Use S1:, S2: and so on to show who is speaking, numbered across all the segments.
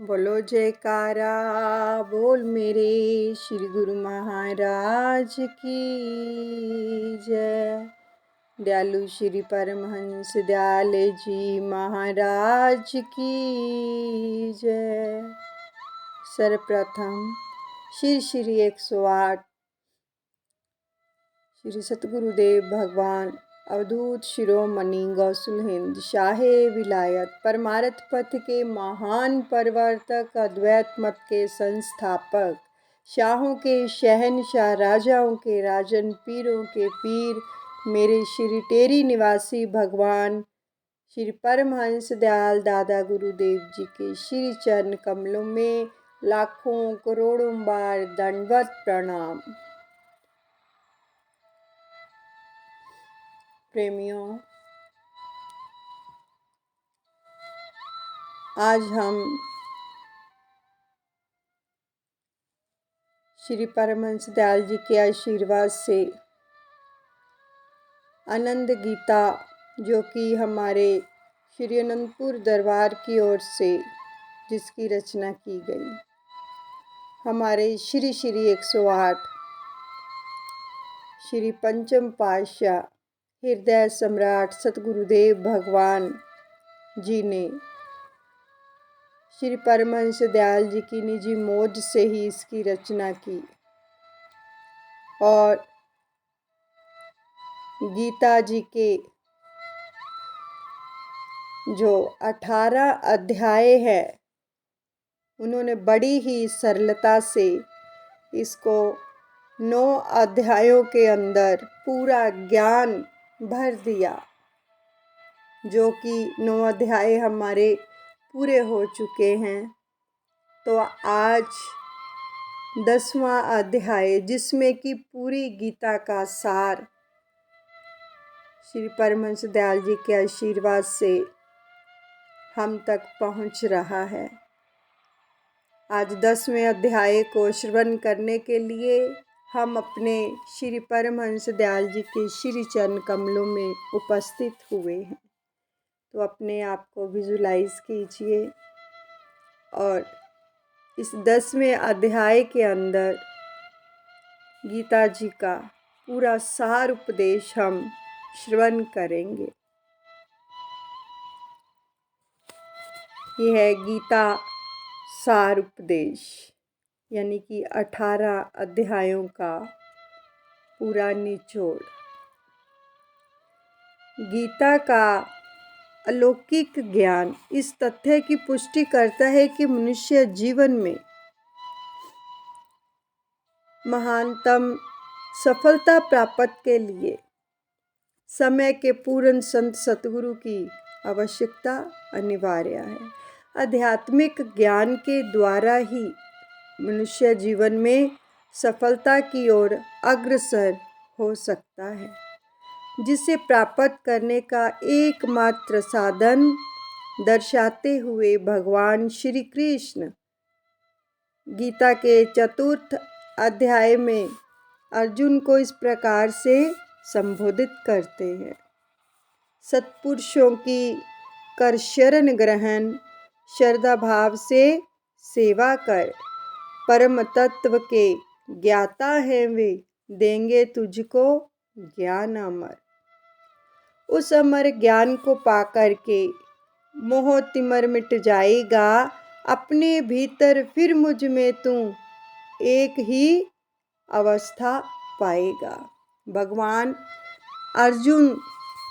S1: बोलो जयकारा बोल मेरे श्री गुरु महाराज की जय। दयालु श्री परमहंस दयाल जी महाराज की जय। सर्वप्रथम श्री श्री 108 श्री सतगुरुदेव भगवान अवधूत शिरोमणि गौसुल हिंद शाहे विलायत परमार्थ पथ के महान प्रवर्तक अद्वैत मत के संस्थापक शाहों के शहनशाह राजाओं के राजन पीरों के पीर मेरे श्री टेरी निवासी भगवान श्री परमहंस दयाल दादा गुरुदेव जी के श्री चरण कमलों में लाखों करोड़ों बार दंडवत प्रणाम। प्रेमियों, आज हम श्री परमहंस दयाल जी के आशीर्वाद से आनंद गीता, जो कि हमारे श्री अनंतपुर दरबार की ओर से जिसकी रचना की गई, हमारे श्री श्री 108 श्री पंचम पातशाह हृदय सम्राट सतगुरुदेव भगवान जी ने श्री परमहंस दयाल जी की निजी मौज से ही इसकी रचना की और गीता जी के जो 18 अध्याय है, उन्होंने बड़ी ही सरलता से इसको 9 अध्यायों के अंदर पूरा ज्ञान भर दिया, जो कि 9 अध्याय हमारे पूरे हो चुके हैं। तो आज 10वां अध्याय, जिसमें कि पूरी गीता का सार श्री परमहंस दयाल जी के आशीर्वाद से हम तक पहुंच रहा है। आज 10वें अध्याय को श्रवण करने के लिए हम अपने श्री परमहंस दयाल जी के श्री चरण कमलों में उपस्थित हुए हैं। तो अपने आप को विजुलाइज कीजिए और इस 10वें अध्याय के अंदर गीता जी का पूरा सार उपदेश हम श्रवण करेंगे। यह है गीता सार उपदेश, यानी कि 18 अध्यायों का पूरा निचोड़। गीता का अलौकिक ज्ञान इस तथ्य की पुष्टि करता है कि मनुष्य जीवन में महानतम सफलता प्राप्त के लिए समय के पूर्ण संत सतगुरु की आवश्यकता अनिवार्य है। आध्यात्मिक ज्ञान के द्वारा ही मनुष्य जीवन में सफलता की ओर अग्रसर हो सकता है, जिसे प्राप्त करने का एकमात्र साधन दर्शाते हुए भगवान श्री कृष्ण गीता के 4th अध्याय में अर्जुन को इस प्रकार से संबोधित करते हैं। सत्पुरुषों की कर शरण ग्रहण, श्रद्धा भाव से सेवा कर, परम तत्व के ज्ञाता हैं वे, देंगे तुझको ज्ञान अमर। उस अमर ज्ञान को पाकर के मोह तिमर मिट जाएगा, अपने भीतर फिर मुझ में तू एक ही अवस्था पाएगा। भगवान अर्जुन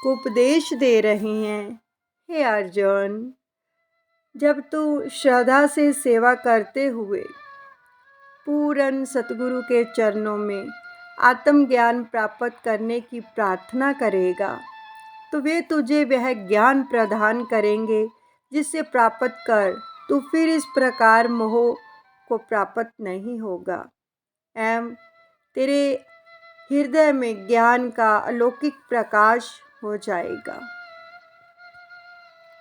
S1: को उपदेश दे रहे हैं, हे अर्जुन, जब तू श्रद्धा से सेवा करते हुए पूर्ण सतगुरु के चरणों में आत्मज्ञान प्राप्त करने की प्रार्थना करेगा, तो वे तुझे वह ज्ञान प्रदान करेंगे जिसे प्राप्त कर तू फिर इस प्रकार मोह को प्राप्त नहीं होगा एवं तेरे हृदय में ज्ञान का अलौकिक प्रकाश हो जाएगा।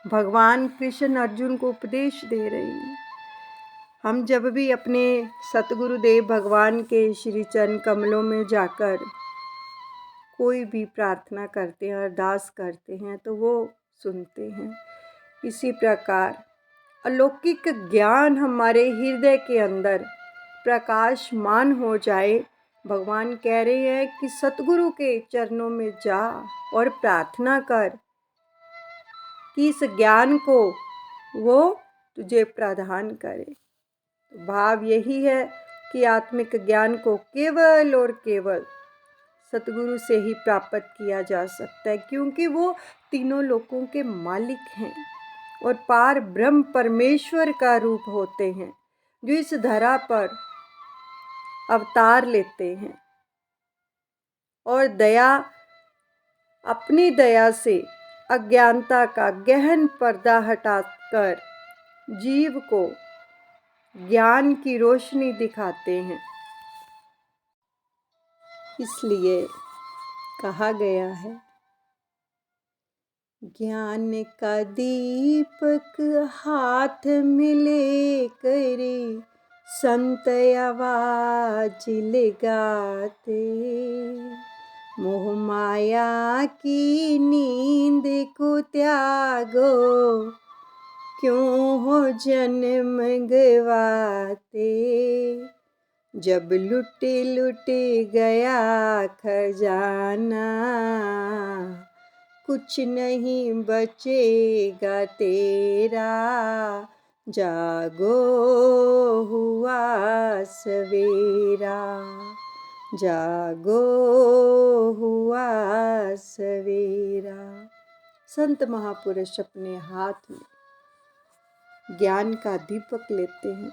S1: भगवान कृष्ण अर्जुन को उपदेश दे रहे हैं। हम जब भी अपने सतगुरुदेव भगवान के श्री चरण कमलों में जाकर कोई भी प्रार्थना करते हैं, अरदास करते हैं, तो वो सुनते हैं। इसी प्रकार अलौकिक ज्ञान हमारे हृदय के अंदर प्रकाशमान हो जाए। भगवान कह रहे हैं कि सतगुरु के चरणों में जा और प्रार्थना कर कि इस ज्ञान को वो तुझे प्रदान करे। तो भाव यही है कि आत्मिक ज्ञान को केवल और केवल सतगुरु से ही प्राप्त किया जा सकता है, क्योंकि वो तीनों लोकों के मालिक हैं और पार ब्रह्म परमेश्वर का रूप होते हैं, जो इस धरा पर अवतार लेते हैं और अपनी दया से अज्ञानता का गहन पर्दा हटाकर जीव को ज्ञान की रोशनी दिखाते हैं। इसलिए कहा गया है, ज्ञान का दीपक हाथ में लेकर संत आवाज लगाते, मोह माया की नींद को त्यागो, क्यों हो जन्म गवाते। जब लुट गया खजाना, कुछ नहीं बचेगा तेरा, जागो हुआ सवेरा, जागो हुआ सवेरा। संत महापुरुष अपने हाथ में ज्ञान का दीपक लेते हैं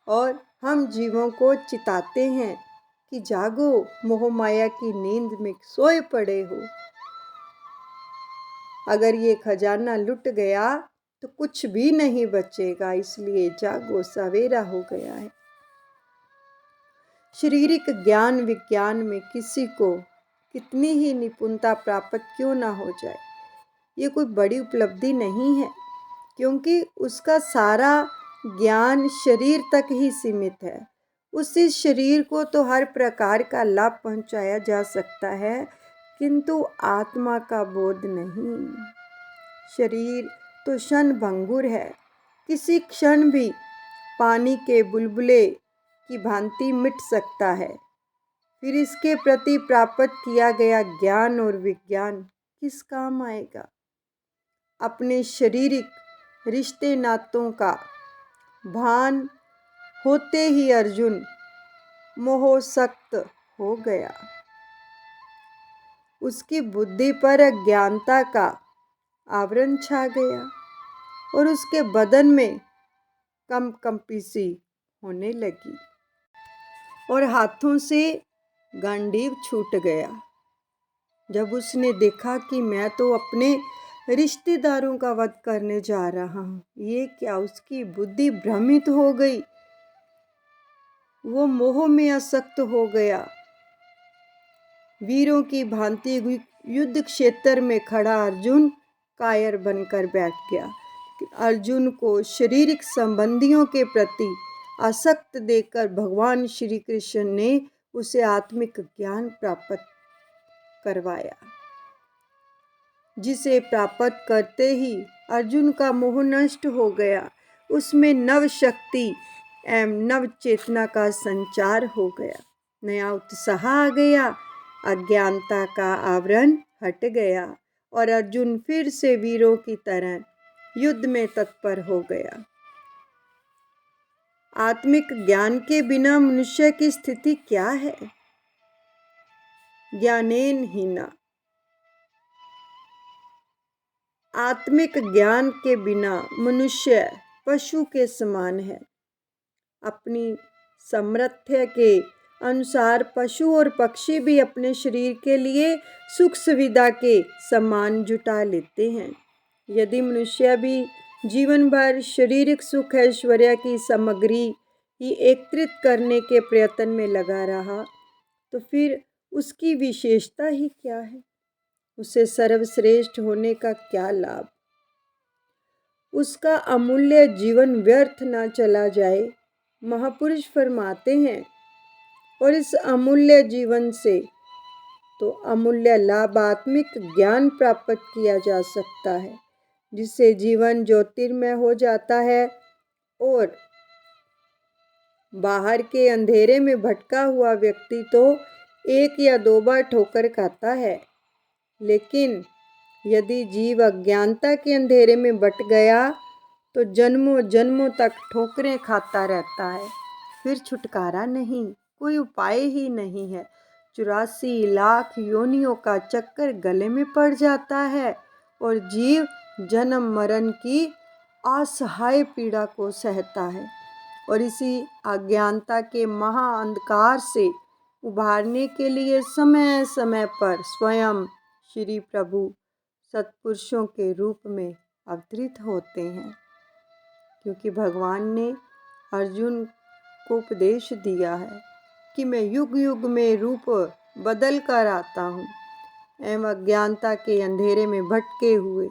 S1: और हम जीवों को चिताते हैं कि जागो, मोह माया की नींद में सोए पड़े हो। अगर ये खजाना लुट गया तो कुछ भी नहीं बचेगा, इसलिए जागो, सवेरा हो गया है। शारीरिक ज्ञान विज्ञान में किसी को कितनी ही निपुणता प्राप्त क्यों ना हो जाए, ये कोई बड़ी उपलब्धि नहीं है, क्योंकि उसका सारा ज्ञान शरीर तक ही सीमित है। उसी शरीर को तो हर प्रकार का लाभ पहुंचाया जा सकता है, किंतु आत्मा का बोध नहीं। शरीर तो क्षण भंगुर है, किसी क्षण भी पानी के बुलबुले की भांति मिट सकता है। फिर इसके प्रति प्राप्त किया गया ज्ञान और विज्ञान किस काम आएगा। अपने शारीरिक रिश्ते नातों का भान होते ही अर्जुन मोहसक्त हो गया। उसकी बुद्धि पर अज्ञानता का आवरण छा गया और उसके बदन में कंपी सी होने लगी और हाथों से गांडीव छूट गया। जब उसने देखा कि मैं तो अपने रिश्तेदारों का वध करने जा रहा हूँ, ये क्या, उसकी बुद्धि भ्रमित हो गई, वो मोह में आसक्त हो गया। वीरों की भांति युद्ध क्षेत्र में खड़ा अर्जुन कायर बनकर बैठ गया। अर्जुन को शारीरिक संबंधियों के प्रति आसक्त देखकर भगवान श्री कृष्ण ने उसे आत्मिक ज्ञान प्राप्त करवाया, जिसे प्राप्त करते ही अर्जुन का मोह नष्ट हो गया। उसमें नव शक्ति एवं नव चेतना का संचार हो गया, नया उत्साह आ गया, अज्ञानता का आवरण हट गया और अर्जुन फिर से वीरों की तरह युद्ध में तत्पर हो गया। आत्मिक ज्ञान के बिना मनुष्य की स्थिति क्या है? ज्ञानेन हीना। आत्मिक ज्ञान के बिना मनुष्य पशु के समान है। अपनी सामर्थ्य के अनुसार पशु और पक्षी भी अपने शरीर के लिए सुख सुविधा के सामान जुटा लेते हैं। यदि मनुष्य भी जीवन भर शारीरिक सुख ऐश्वर्य की सामग्री ही एकत्रित करने के प्रयत्न में लगा रहा, तो फिर उसकी विशेषता ही क्या है? उसे सर्वश्रेष्ठ होने का क्या लाभ? उसका अमूल्य जीवन व्यर्थ ना चला जाए, महापुरुष फरमाते हैं। और इस अमूल्य जीवन से तो अमूल्य लाभ आत्मिक ज्ञान प्राप्त किया जा सकता है। जिससे जीवन ज्योतिर्मय हो जाता है और बाहर के अंधेरे में भटका हुआ व्यक्ति तो 1 या 2 बार ठोकर खाता है, लेकिन यदि जीव अज्ञानता के अंधेरे में बट गया तो जन्मों जन्मों तक ठोकरें खाता रहता है, फिर छुटकारा नहीं, कोई उपाय ही नहीं है। 84 लाख योनियों का चक्कर गले में पड़ जाता है और जीव जन्म मरण की असहाय पीड़ा को सहता है। और इसी अज्ञानता के महा अंधकार से उभारने के लिए समय समय पर स्वयं श्री प्रभु सत्पुरुषों के रूप में अवतरित होते हैं, क्योंकि भगवान ने अर्जुन को उपदेश दिया है कि मैं युग युग में रूप बदल कर आता हूँ एवं अज्ञानता के अंधेरे में भटके हुए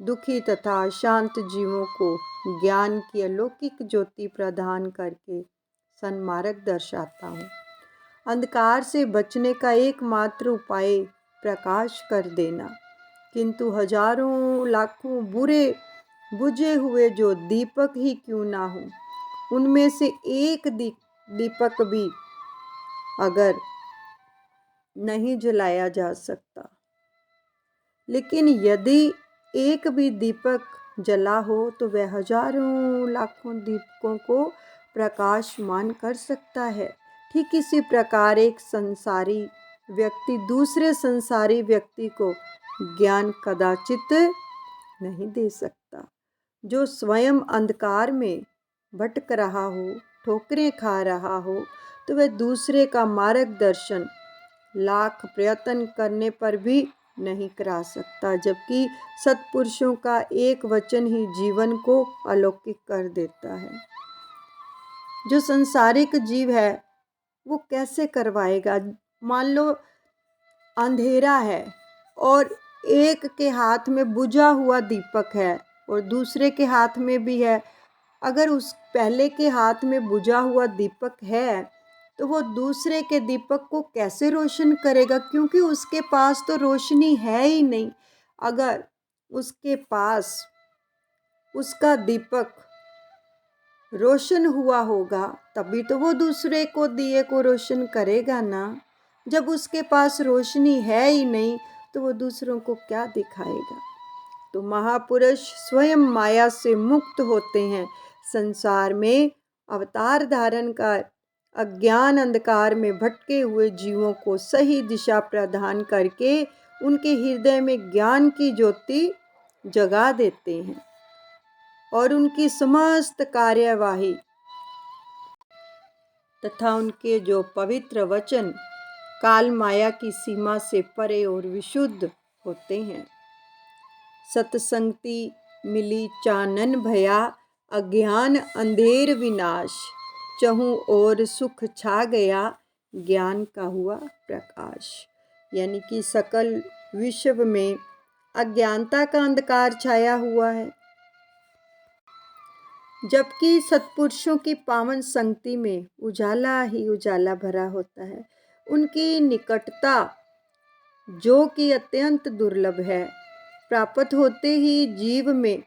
S1: दुखी तथा अशांत जीवों को ज्ञान की अलौकिक ज्योति प्रदान करके सन्मार्ग दर्शाता हूँ। अंधकार से बचने का एकमात्र उपाय प्रकाश कर देना, किंतु हजारों लाखों बुरे बुझे हुए जो दीपक ही क्यों ना हो, उनमें से एक दीपक भी अगर नहीं जलाया जा सकता, लेकिन यदि एक भी दीपक जला हो तो वह हजारों लाखों दीपकों को प्रकाशमान कर सकता है। ठीक इसी प्रकार एक संसारी व्यक्ति दूसरे संसारी व्यक्ति को ज्ञान कदाचित नहीं दे सकता। जो स्वयं अंधकार में भटक रहा हो, ठोकरें खा रहा हो, तो वह दूसरे का मार्गदर्शन लाख प्रयत्न करने पर भी नहीं करा सकता, जबकि सत्पुरुषों का एक वचन ही जीवन को अलौकिक कर देता है। जो संसारिक जीव है वो कैसे करवाएगा? मान लो अंधेरा है और एक के हाथ में बुझा हुआ दीपक है और दूसरे के हाथ में भी है। अगर उस पहले के हाथ में बुझा हुआ दीपक है तो वो दूसरे के दीपक को कैसे रोशन करेगा? क्योंकि उसके पास तो रोशनी है ही नहीं। अगर उसके पास उसका दीपक रोशन हुआ होगा तभी तो वो दूसरे को दिए को रोशन करेगा ना। जब उसके पास रोशनी है ही नहीं तो वो दूसरों को क्या दिखाएगा? तो महापुरुष स्वयं माया से मुक्त होते हैं, संसार में अवतार धारण कर अज्ञान अंधकार में भटके हुए जीवों को सही दिशा प्रदान करके उनके हृदय में ज्ञान की ज्योति जगा देते हैं और उनकी समस्त कार्यवाही तथा उनके जो पवित्र वचन काल माया की सीमा से परे और विशुद्ध होते हैं। सत्संगति मिली चानन भया, अज्ञान अंधेर विनाश, चहु और सुख छा गया, ज्ञान का हुआ प्रकाश। यानी कि सकल विश्व में अज्ञानता का अंधकार छाया हुआ है, जबकि सत्पुरुषों की पावन संगति में उजाला ही उजाला भरा होता है। उनकी निकटता जो कि अत्यंत दुर्लभ है, प्राप्त होते ही जीव में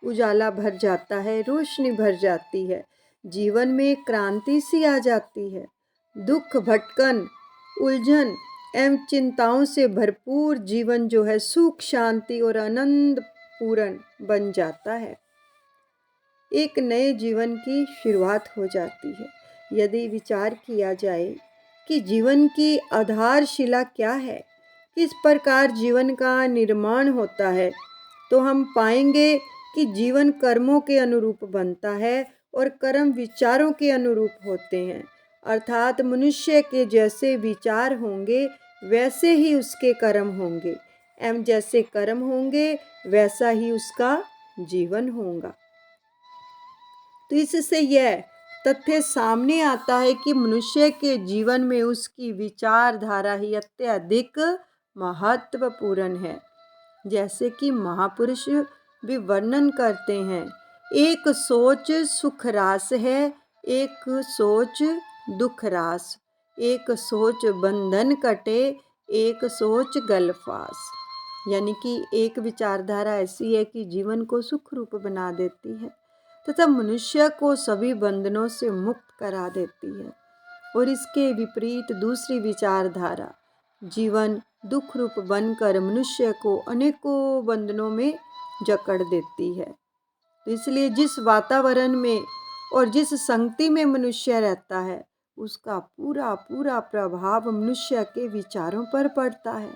S1: उजाला भर जाता है, रोशनी भर जाती है, जीवन में क्रांति सी आ जाती है। दुख, भटकन, उलझन एवं चिंताओं से भरपूर जीवन जो है सुख, शांति और आनंद पूर्ण बन जाता है। एक नए जीवन की शुरुआत हो जाती है। यदि विचार किया जाए कि जीवन की आधारशिला क्या है, किस प्रकार जीवन का निर्माण होता है, तो हम पाएंगे कि जीवन कर्मों के अनुरूप बनता है और कर्म विचारों के अनुरूप होते हैं। अर्थात मनुष्य के जैसे विचार होंगे वैसे ही उसके कर्म होंगे एवं जैसे कर्म होंगे वैसा ही उसका जीवन होगा। तो इससे यह तथ्य सामने आता है कि मनुष्य के जीवन में उसकी विचारधारा ही अत्यधिक महत्वपूर्ण है। जैसे कि महापुरुष भी वर्णन करते हैं, एक सोच सुख रास है, एक सोच दुख रास, एक सोच बंधन कटे, एक सोच गल फास। यानी कि एक विचारधारा ऐसी है कि जीवन को सुख रूप बना देती है तथा मनुष्य को सभी बंधनों से मुक्त करा देती है, और इसके विपरीत दूसरी विचारधारा जीवन दुख रूप बनकर मनुष्य को अनेकों बंधनों में जकड़ देती है। तो इसलिए जिस वातावरण में और जिस संगति में मनुष्य रहता है उसका पूरा पूरा प्रभाव मनुष्य के विचारों पर पड़ता है।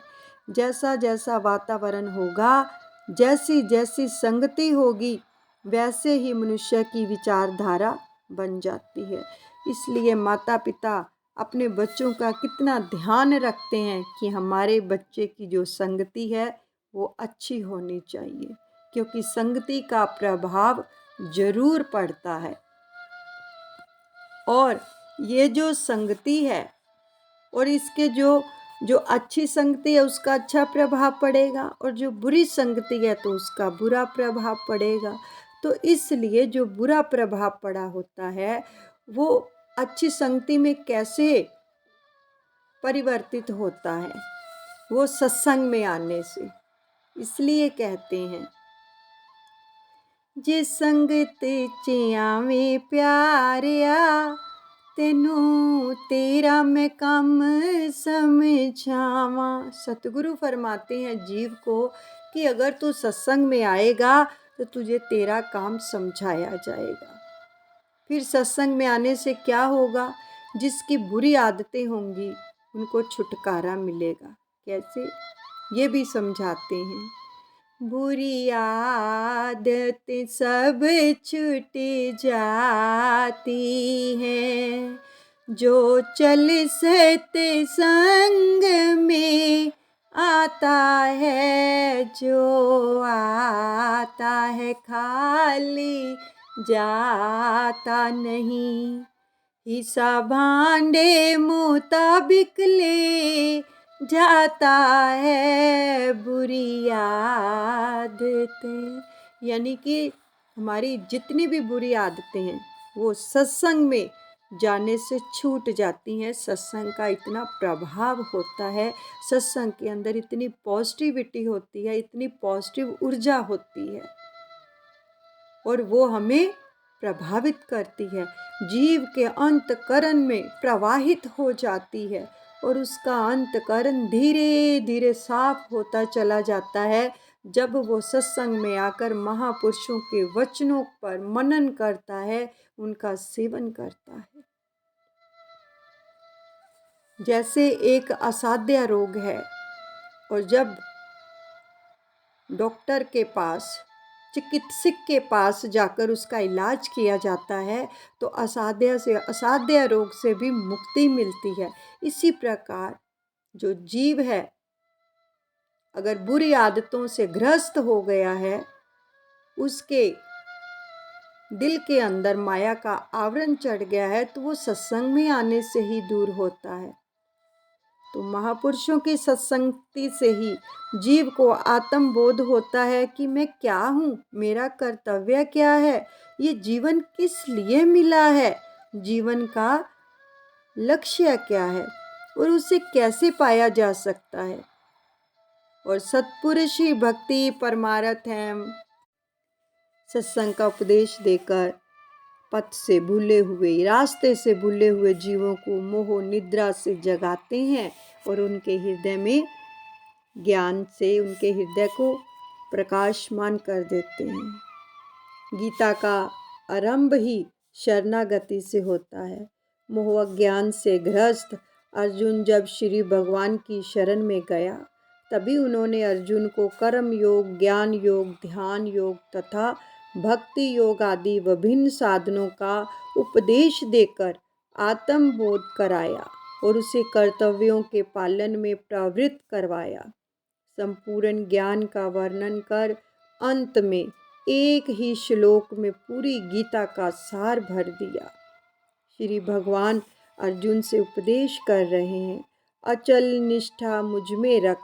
S1: जैसा जैसा वातावरण होगा, जैसी जैसी संगति होगी, वैसे ही मनुष्य की विचारधारा बन जाती है। इसलिए माता पिता अपने बच्चों का कितना ध्यान रखते हैं कि हमारे बच्चे की जो संगति है वो अच्छी होनी चाहिए, क्योंकि संगति का प्रभाव जरूर पड़ता है। और ये जो संगति है और इसके जो अच्छी संगति है उसका अच्छा प्रभाव पड़ेगा, और जो बुरी संगति है तो उसका बुरा प्रभाव पड़ेगा। तो इसलिए जो बुरा प्रभाव पड़ा होता है वो अच्छी संगति में कैसे परिवर्तित होता है, वो सत्संग में आने से। इसलिए कहते हैं जे संगत च आवे प्यारिया, तेनू तेरा मैं काम समझावा। सतगुरु फरमाते हैं जीव को कि अगर तू सत्संग में आएगा तो तुझे तेरा काम समझाया जाएगा। फिर सत्संग में आने से क्या होगा? जिसकी बुरी आदतें होंगी उनको छुटकारा मिलेगा। कैसे? ये भी समझाते हैं। बुरी आदतें सब छूट जाती हैं, जो चल सत्संग में आता है, जो आता है खाली जाता नहीं। हिस्सा भांडे मुताबिक ले जाता है बुरी आदतें। यानी कि हमारी जितनी भी बुरी आदतें हैं वो सत्संग में जाने से छूट जाती हैं। सत्संग का इतना प्रभाव होता है, सत्संग के अंदर इतनी पॉजिटिविटी होती है, इतनी पॉजिटिव ऊर्जा होती है, और वो हमें प्रभावित करती है, जीव के अंतकरण में प्रवाहित हो जाती है, और उसका अंतकरण धीरे धीरे साफ होता चला जाता है जब वो सत्संग में आकर महापुरुषों के वचनों पर मनन करता है, उनका सेवन करता है। जैसे एक असाध्य रोग है और जब डॉक्टर के पास, चिकित्सक के पास जाकर उसका इलाज किया जाता है तो असाध्य से असाध्य रोग से भी मुक्ति मिलती है। इसी प्रकार जो जीव है अगर बुरी आदतों से ग्रस्त हो गया है, उसके दिल के अंदर माया का आवरण चढ़ गया है, तो वो सत्संग में आने से ही दूर होता है। तो महापुरुषों की सत्संगति से ही जीव को आत्मबोध होता है कि मैं क्या हूँ, मेरा कर्तव्य क्या है, ये जीवन किस लिए मिला है, जीवन का लक्ष्य क्या है और उसे कैसे पाया जा सकता है। और सत्पुरुष ही भक्ति परमार्थ है। सत्संग का उपदेश देकर पथ से भूले हुए, रास्ते से भूले हुए जीवों को मोह निद्रा से जगाते हैं और उनके हृदय में ज्ञान से उनके हृदय को प्रकाशमान कर देते हैं। गीता का आरंभ ही शरणागति से होता है। मोह अज्ञान से ग्रस्त अर्जुन जब श्री भगवान की शरण में गया, तभी उन्होंने अर्जुन को कर्म योग, ज्ञान योग, ध्यान योग तथा भक्ति योग आदि विभिन्न साधनों का उपदेश देकर आत्मबोध कराया और उसे कर्तव्यों के पालन में प्रवृत्त करवाया। संपूर्ण ज्ञान का वर्णन कर अंत में एक ही श्लोक में पूरी गीता का सार भर दिया। श्री भगवान अर्जुन से उपदेश कर रहे हैं, अचल निष्ठा मुझ में रख,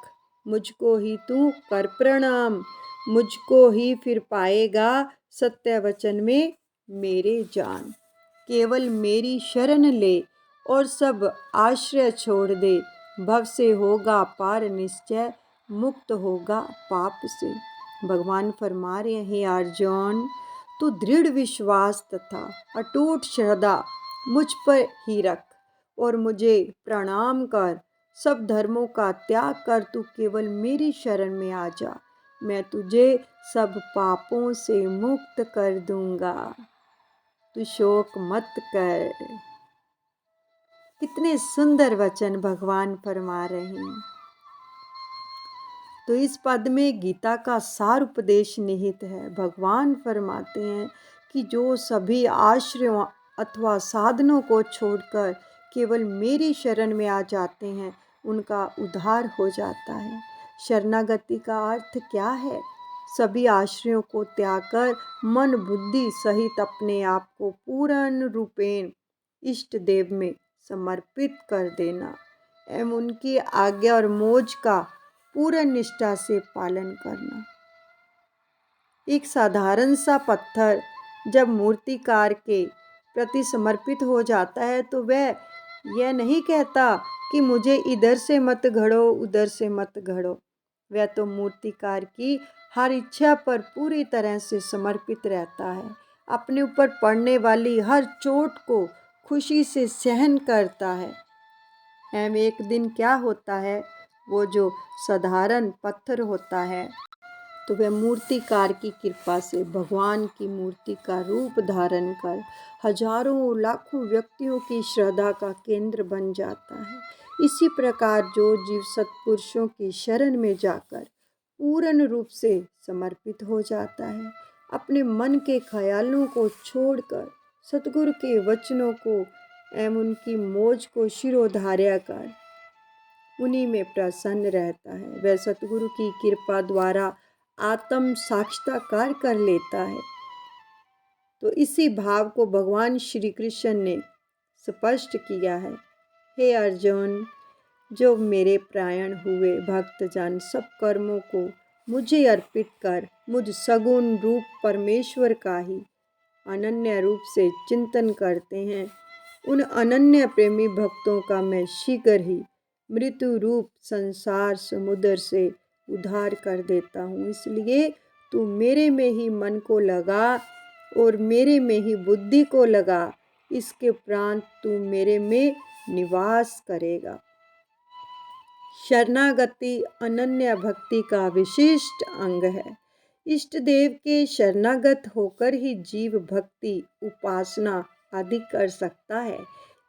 S1: मुझको ही तू कर प्रणाम, मुझको ही फिर पाएगा सत्य वचन में मेरे जान। केवल मेरी शरण ले और सब आश्रय छोड़ दे, भव से होगा पार निश्चय, मुक्त होगा पाप से। भगवान फरमा रहे हैं, अर्जुन तू दृढ़ विश्वास तथा अटूट श्रद्धा मुझ पर ही रख और मुझे प्रणाम कर। सब धर्मों का त्याग कर तू केवल मेरी शरण में आ जा। मैं तुझे सब पापों से मुक्त कर दूंगा। तू शोक मत कर। कितने सुंदर वचन भगवान फरमा रहे हैं। तो इस पद में गीता का सार उपदेश निहित है। भगवान फरमाते हैं कि जो सभी आश्रयों अथवा साधनों को छोड़कर केवल मेरी शरण में आ जाते हैं उनका उद्धार हो जाता है। शरणागति का अर्थ क्या है? सभी आश्रयों को त्याग कर मन बुद्धि सहित अपने आप को पूर्ण रूपेण इष्ट देव में समर्पित कर देना एवं उनकी आज्ञा और मौज का पूर्ण निष्ठा से पालन करना। एक साधारण सा पत्थर जब मूर्तिकार के प्रति समर्पित हो जाता है तो वह यह नहीं कहता कि मुझे इधर से मत घड़ो, उधर से मत घड़ो। वह तो मूर्तिकार की हर इच्छा पर पूरी तरह से समर्पित रहता है। अपने ऊपर पड़ने वाली हर चोट को खुशी से सहन करता है। एवं एक दिन क्या होता है, वो जो साधारण पत्थर होता है तो वह मूर्तिकार की कृपा से भगवान की मूर्ति का रूप धारण कर हजारों लाखों व्यक्तियों की श्रद्धा का केंद्र बन जाता है। इसी प्रकार जो जीव सत्पुरुषों की शरण में जाकर पूर्ण रूप से समर्पित हो जाता है, अपने मन के ख्यालों को छोड़कर सतगुरु के वचनों को एवं उनकी मौज को शिरोधार्य कर उन्हीं में प्रसन्न रहता है, वह सतगुरु की कृपा द्वारा आत्म साक्षात्कार कर लेता है। तो इसी भाव को भगवान श्री कृष्ण ने स्पष्ट किया है। हे अर्जुन, जो मेरे प्राण हुए भक्तजन सब कर्मों को मुझे अर्पित कर मुझ सगुण रूप परमेश्वर का ही अनन्य रूप से चिंतन करते हैं, उन अनन्य प्रेमी भक्तों का मैं शीघ्र ही मृत्यु रूप संसार समुद्र से उद्धार कर देता हूँ। इसलिए तू मेरे में ही मन को लगा और मेरे में ही बुद्धि को लगा, इसके उपरांत तू मेरे में निवास करेगा। शरणागति अनन्य भक्ति का विशिष्ट अंग है। इष्ट देव के शरणागत होकर ही जीव भक्ति उपासना आदि कर सकता है।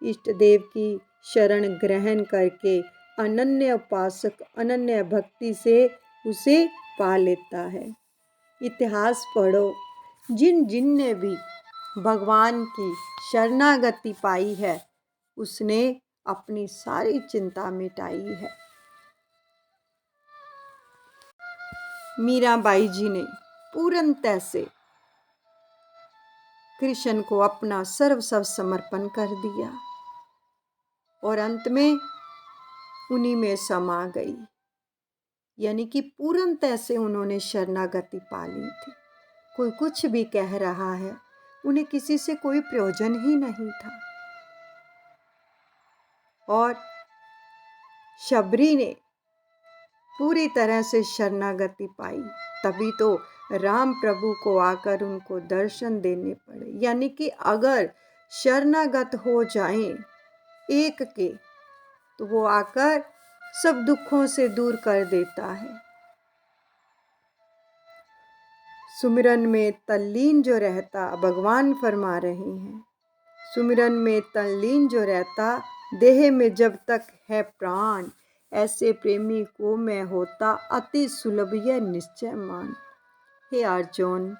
S1: इष्ट देव की शरण ग्रहण करके अनन्य उपासक अनन्य भक्ति से उसे पा लेता है। इतिहास पढ़ो, जिन जिन ने भी भगवान की शरणागति पाई है उसने अपनी सारी चिंता मिटाई है। मीराबाई जी ने पूर्णतः से कृष्ण को अपना सर्वस्व समर्पण कर दिया और अंत में उन्हीं में समा गई, यानी कि पूर्णतः से उन्होंने शरणागति पा ली थी। कोई कुछ भी कह रहा है, उन्हें किसी से कोई प्रयोजन ही नहीं था। और शबरी ने पूरी तरह से शरणागति पाई, तभी तो राम प्रभु को आकर उनको दर्शन देने पड़े। यानी कि अगर शरणागत हो जाएं एक के तो वो आकर सब दुखों से दूर कर देता है। सुमिरन में तल्लीन जो रहता, भगवान फरमा रहे हैं, सुमिरन में तल्लीन जो रहता, देह में जब तक है प्राण, ऐसे प्रेमी को मैं होता अति सुलभ यह निश्चय मान। हे अर्जुन,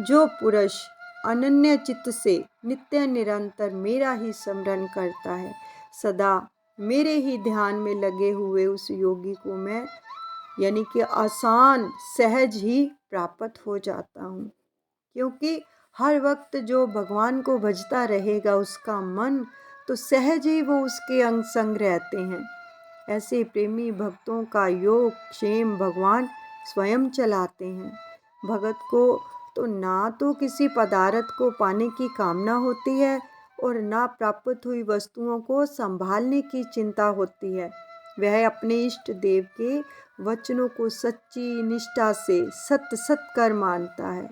S1: जो पुरुष अनन्य चित्त से नित्य निरंतर मेरा ही स्मरण करता है, सदा मेरे ही ध्यान में लगे हुए उस योगी को मैं यानी कि आसान सहज ही प्राप्त हो जाता हूँ। क्योंकि हर वक्त जो भगवान को भजता रहेगा उसका मन तो सहज ही वो उसके अंग संग रहते हैं। ऐसे प्रेमी भक्तों का योग क्षेम भगवान स्वयं चलाते हैं। भगत को तो ना तो किसी पदार्थ को पाने की कामना होती है और ना प्राप्त हुई वस्तुओं को संभालने की चिंता होती है। वह अपने इष्ट देव के वचनों को सच्ची निष्ठा से सत्य सत्य कर मानता है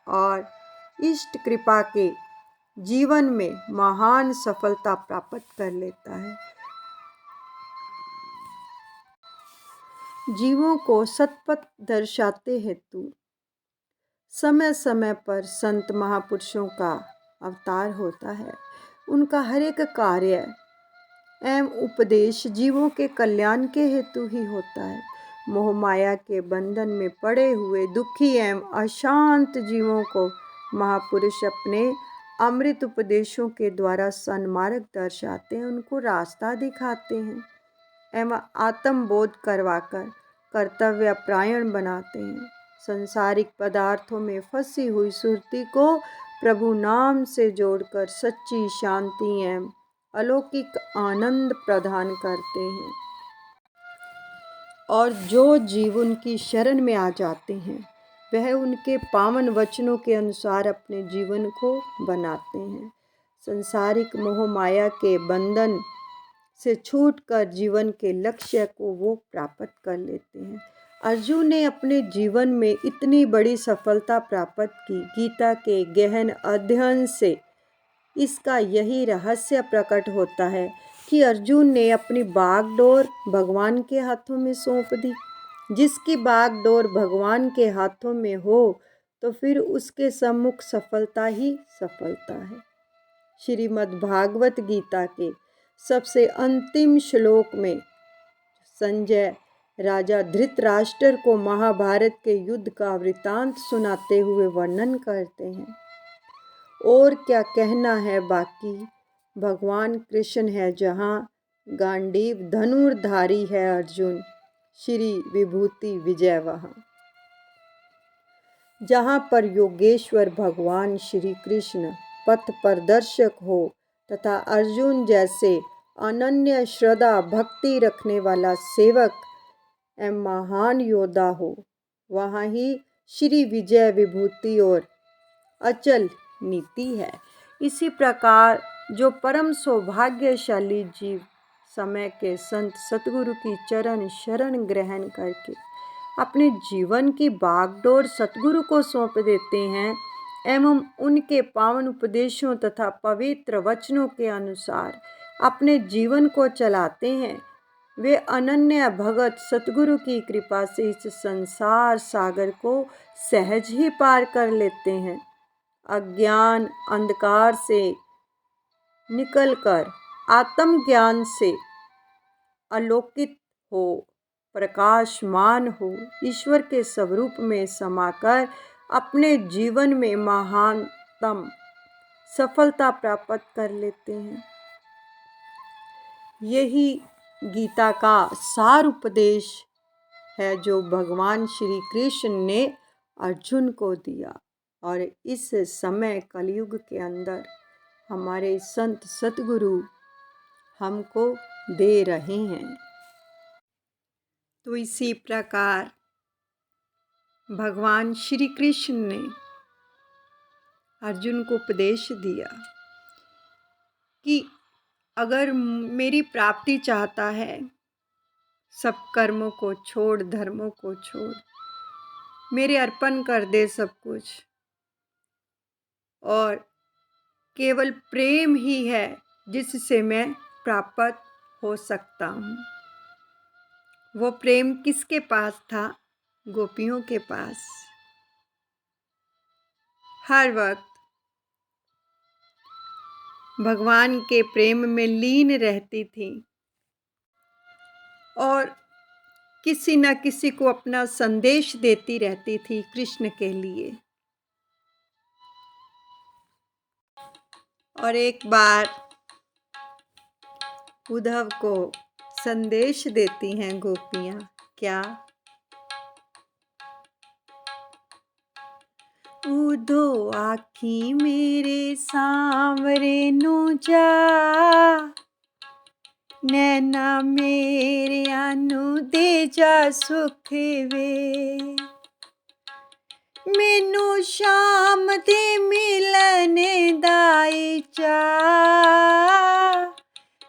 S1: और इष्ट कृपा के जीवन में महान सफलता प्राप्त कर लेता है। जीवों को सतपथ दर्शाते हेतु समय समय पर संत महापुरुषों का अवतार होता है। उनका हर एक कार्य एवं उपदेश जीवों के कल्याण के हेतु ही होता है। मोह माया के बंधन में पड़े हुए दुखी एवं अशांत जीवों को महापुरुष अपने अमृत उपदेशों के द्वारा सन्मार्ग दर्शाते हैं, उनको रास्ता दिखाते हैं एवं आत्मबोध करवाकर कर्तव्यपरायण बनाते हैं। संसारिक पदार्थों में फंसी हुई सुरती को प्रभु नाम से जोड़कर सच्ची शांति एवं अलौकिक आनंद प्रदान करते हैं और जो जीव उनकी शरण में आ जाते हैं वह उनके पावन वचनों के अनुसार अपने जीवन को बनाते हैं। संसारिक मोह माया के बंधन से छूटकर जीवन के लक्ष्य को वो प्राप्त कर लेते हैं। अर्जुन ने अपने जीवन में इतनी बड़ी सफलता प्राप्त की। गीता के गहन अध्ययन से इसका यही रहस्य प्रकट होता है कि अर्जुन ने अपनी बागडोर भगवान के हाथों में सौंप दी। जिसकी बागडोर भगवान के हाथों में हो तो फिर उसके सम्मुख सफलता ही सफलता है। श्रीमद् भागवत गीता के सबसे अंतिम श्लोक में संजय राजा धृतराष्ट्र को महाभारत के युद्ध का वृतांत सुनाते हुए वर्णन करते हैं। और क्या कहना है बाकी, भगवान कृष्ण है जहाँ, गांडीव धनुर्धारी है अर्जुन, श्री विभूति विजय वहाँ। जहाँ पर योगेश्वर भगवान श्री कृष्ण पथ प्रदर्शक हो तथा अर्जुन जैसे अनन्य श्रद्धा भक्ति रखने वाला सेवक एवं महान योद्धा हो, वहाँ ही श्री विजय विभूति और अचल नीति है। इसी प्रकार जो परम सौभाग्यशाली जीव समय के संत सतगुरु की चरण शरण ग्रहण करके अपने जीवन की बागडोर सतगुरु को सौंप देते हैं एवं उनके पावन उपदेशों तथा पवित्र वचनों के अनुसार अपने जीवन को चलाते हैं, वे अनन्य भगत सतगुरु की कृपा से इस संसार सागर को सहज ही पार कर लेते हैं। अज्ञान अंधकार से निकलकर आत्मज्ञान से आलोकित हो, प्रकाशमान हो, ईश्वर के स्वरूप में समाकर अपने जीवन में महानतम सफलता प्राप्त कर लेते हैं। यही गीता का सार उपदेश है जो भगवान श्री कृष्ण ने अर्जुन को दिया और इस समय कलयुग के अंदर हमारे संत सतगुरु हमको दे रहे हैं। तो इसी प्रकार भगवान श्री कृष्ण ने अर्जुन को उपदेश दिया कि अगर मेरी प्राप्ति चाहता है, सब कर्मों को छोड़, धर्मों को छोड़, मेरे अर्पण कर दे सब कुछ, और केवल प्रेम ही है जिससे मैं प्राप्त हो सकता हूँ। वो प्रेम किसके पास था? गोपियों के पास। हर वक्त भगवान के प्रेम में लीन रहती थी और किसी न किसी को अपना संदेश देती रहती थी कृष्ण के लिए। और एक बार उद्धव को संदेश देती हैं गोपियाँ, क्या? उधो आखी मेरे सांवरे नु जा, नैना मेरे आनू दे जा सुख वे, मैनू शाम दे मिलने दा चा,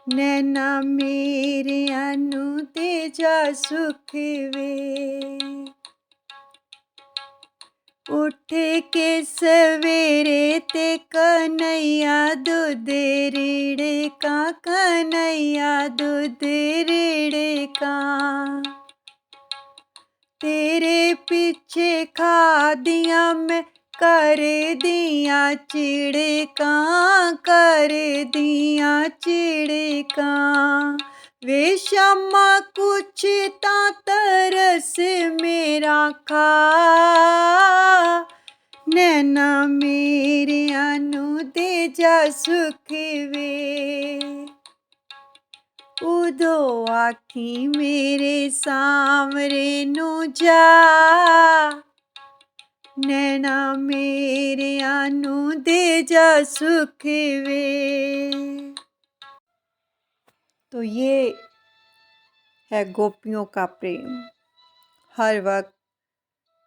S1: नैना मेरे अनु तेजा सुख वे। उठ के सवेरे ते कन्हैया दूध रीड़े का, कन्हैया दूध रीड़े का। तेरे पीछे खा दिया मैं, कर दिया चिड़का, कर दिया चिड़का। वे शम्मा कुछ ता तरस मेरा खा। नैना मेरे अनु तेजा सुख वे। उदो आखी मेरे सामरे नु जा। नैना मेरे अनु तेजा सुख वे। तो ये है गोपियों का प्रेम। हर वक्त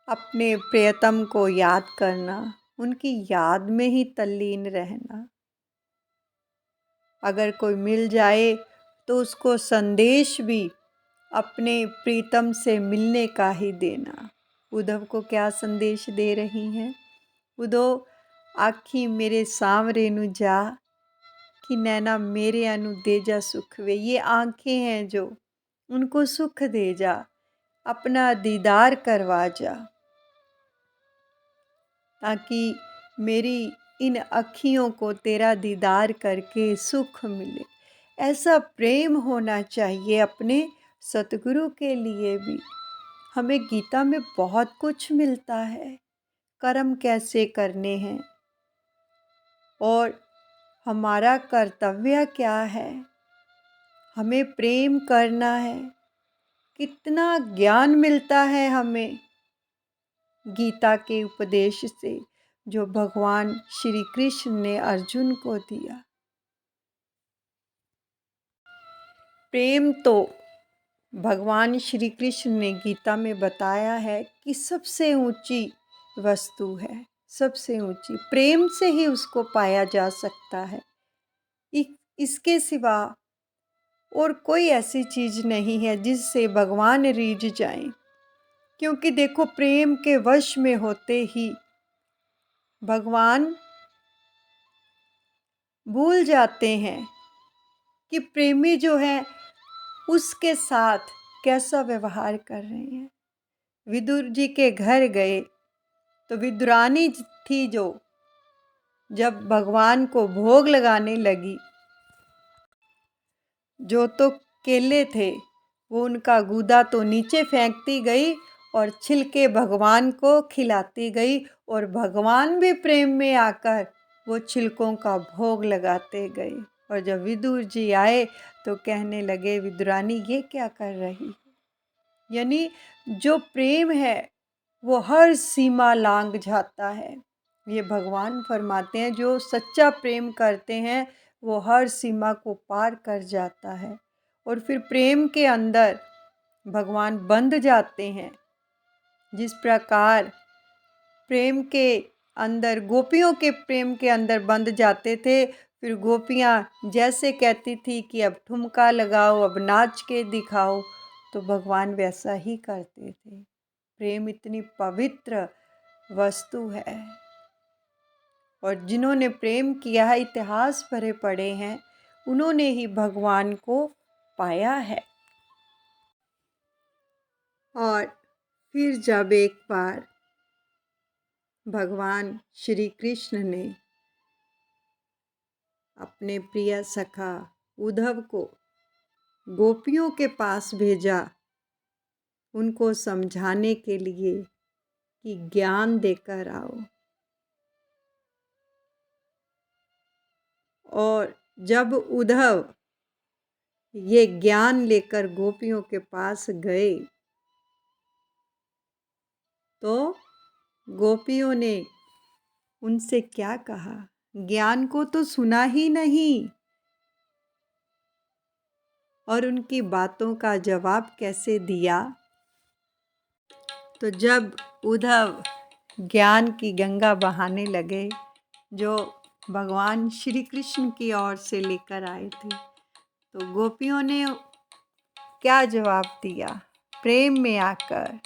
S1: अपने प्रियतम को याद करना, उनकी याद में ही तल्लीन रहना। अगर कोई मिल जाए तो उसको संदेश भी अपने प्रीतम से मिलने का ही देना। उद्धव को क्या संदेश दे रही हैं? उदो आखी मेरे सांवरे नु जा, कि नैना मेरे अनु दे जा सुख वे। ये आंखें हैं जो, उनको सुख दे जा, अपना दीदार करवा जा, ताकि मेरी इन अखियों को तेरा दीदार करके सुख मिले। ऐसा प्रेम होना चाहिए अपने सतगुरु के लिए भी। हमें गीता में बहुत कुछ मिलता है, कर्म कैसे करने हैं और हमारा कर्तव्य क्या है। हमें प्रेम करना है। कितना ज्ञान मिलता है हमें गीता के उपदेश से, जो भगवान श्री कृष्ण ने अर्जुन को दिया। प्रेम तो भगवान श्री कृष्ण ने गीता में बताया है कि सबसे ऊंची वस्तु है, सबसे ऊंची। प्रेम से ही उसको पाया जा सकता है। इसके सिवा और कोई ऐसी चीज़ नहीं है जिससे भगवान रीझ जाएं। क्योंकि देखो, प्रेम के वश में होते ही भगवान भूल जाते हैं कि प्रेमी जो है उसके साथ कैसा व्यवहार कर रहे हैं। विदुर जी के घर गए तो विदुरानी थी जो, जब भगवान को भोग लगाने लगी, जो तो केले थे वो उनका गूदा तो नीचे फेंकती गई और छिलके भगवान को खिलाती गई, और भगवान भी प्रेम में आकर वो छिलकों का भोग लगाते गए। और जब विदुर जी आए तो कहने लगे, विदुरानी ये क्या कर रही। यानी जो प्रेम है वो हर सीमा लांघ जाता है। ये भगवान फरमाते हैं, जो सच्चा प्रेम करते हैं वो हर सीमा को पार कर जाता है। और फिर प्रेम के अंदर भगवान बंध जाते हैं। जिस प्रकार प्रेम के अंदर, गोपियों के प्रेम के अंदर बंध जाते थे, फिर गोपियाँ जैसे कहती थी कि अब ठुमका लगाओ, अब नाच के दिखाओ, तो भगवान वैसा ही करते थे। प्रेम इतनी पवित्र वस्तु है। और जिन्होंने प्रेम किया है, इतिहास भरे पड़े हैं, उन्होंने ही भगवान को पाया है। और फिर जब एक बार भगवान श्री कृष्ण ने अपने प्रिय सखा उद्धव को गोपियों के पास भेजा, उनको समझाने के लिए कि ज्ञान देकर आओ। और जब उद्धव ये ज्ञान लेकर गोपियों के पास गए तो गोपियों ने उनसे क्या कहा, ज्ञान को तो सुना ही नहीं और उनकी बातों का जवाब कैसे दिया। तो जब उद्धव ज्ञान की गंगा बहाने लगे, जो भगवान श्री कृष्ण की ओर से लेकर आए थे, तो गोपियों ने क्या जवाब दिया प्रेम में आकर,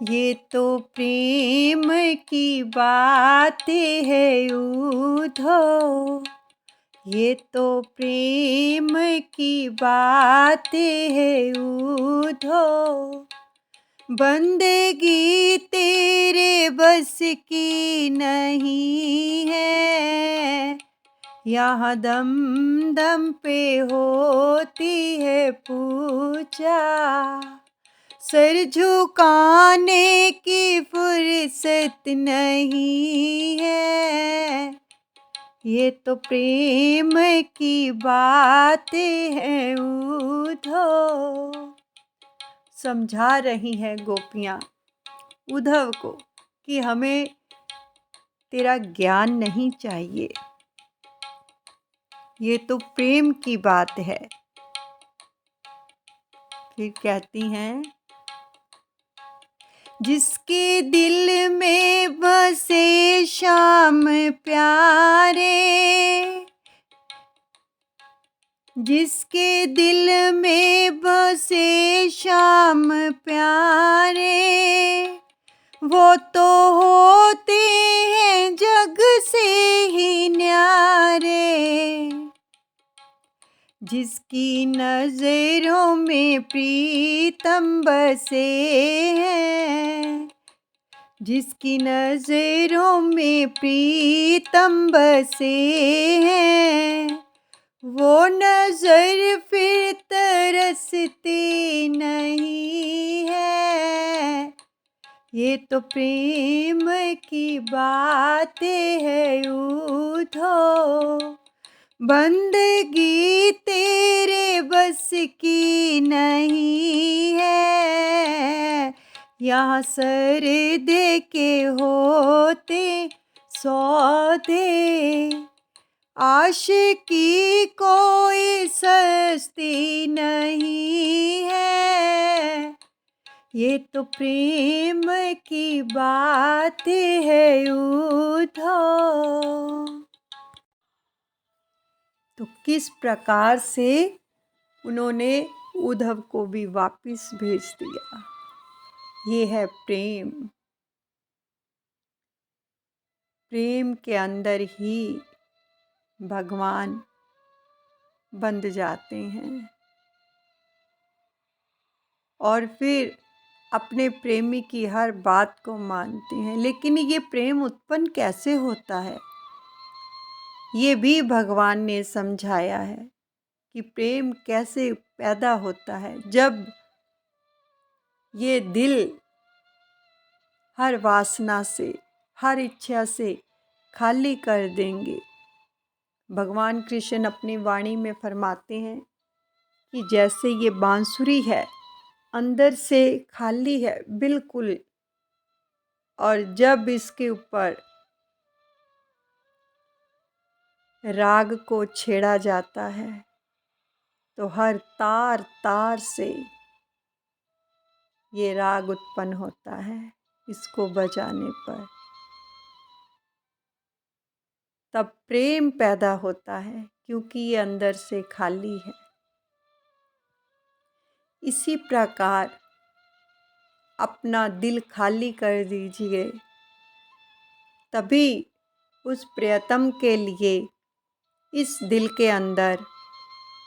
S1: ये तो प्रेम की बातें है उद्धव, ये तो प्रेम की बातें है उद्धव, बंदगी तेरे बस की नहीं है, यहाँ दम दम पे होती है पूजा, सर झुकाने की फुर्सत नहीं है, ये तो प्रेम की बातें हैं उद्धव। समझा रही हैं गोपियाँ उद्धव को कि हमें तेरा ज्ञान नहीं चाहिए, ये तो प्रेम की बात है। फिर कहती हैं, जिसके दिल में बसे श्याम प्यारे, जिसके दिल में बसे श्याम प्यारे, वो तो होते हैं जग से ही न्यारे, जिसकी नजरों में प्रीतम बसे हैं, जिसकी नजरों में प्रीतम बसे हैं, वो नजर फिर तरसती नहीं है, ये तो प्रेम की बातें है उद्धव, बंदगी तेरे बस की नहीं है, यहाँ सर दे के होते सौदे, आशिकी कोई सस्ती नहीं है, ये तो प्रेम की बातें है उद्धव। तो किस प्रकार से उन्होंने उद्धव को भी वापस भेज दिया, ये है प्रेम। प्रेम के अंदर ही भगवान बंध जाते हैं और फिर अपने प्रेमी की हर बात को मानते हैं। लेकिन ये प्रेम उत्पन्न कैसे होता है, ये भी भगवान ने समझाया है कि प्रेम कैसे पैदा होता है। जब ये दिल हर वासना से, हर इच्छा से खाली कर देंगे, भगवान कृष्ण अपनी वाणी में फरमाते हैं कि जैसे ये बांसुरी है, अंदर से खाली है बिल्कुल, और जब इसके ऊपर राग को छेड़ा जाता है तो हर तार तार से ये राग उत्पन्न होता है इसको बजाने पर, तब प्रेम पैदा होता है क्योंकि ये अंदर से खाली है। इसी प्रकार अपना दिल खाली कर दीजिए, तभी उस प्रियतम के लिए इस दिल के अंदर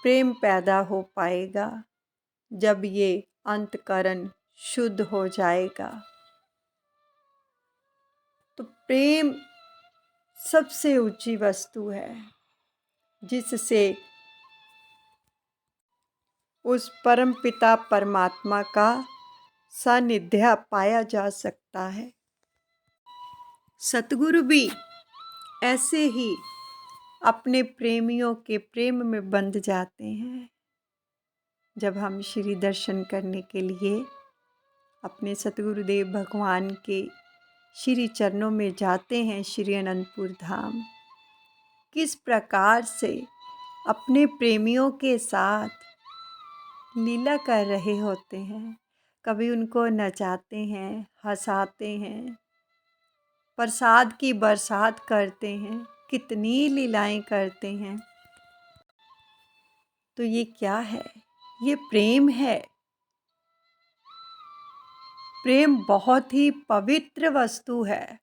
S1: प्रेम पैदा हो पाएगा, जब ये अंतःकरण शुद्ध हो जाएगा। तो प्रेम सबसे ऊंची वस्तु है जिससे उस परम पिता परमात्मा का सानिध्य पाया जा सकता है। सतगुरु भी ऐसे ही अपने प्रेमियों के प्रेम में बंध जाते हैं। जब हम श्री दर्शन करने के लिए अपने सतगुरुदेव भगवान के श्री चरणों में जाते हैं, श्री अनंतपुर धाम, किस प्रकार से अपने प्रेमियों के साथ लीला कर रहे होते हैं। कभी उनको नचाते हैं, हंसाते हैं, प्रसाद की बरसात करते हैं, कितनी लीलाएं करते हैं। तो ये क्या है? ये प्रेम है। प्रेम बहुत ही पवित्र वस्तु है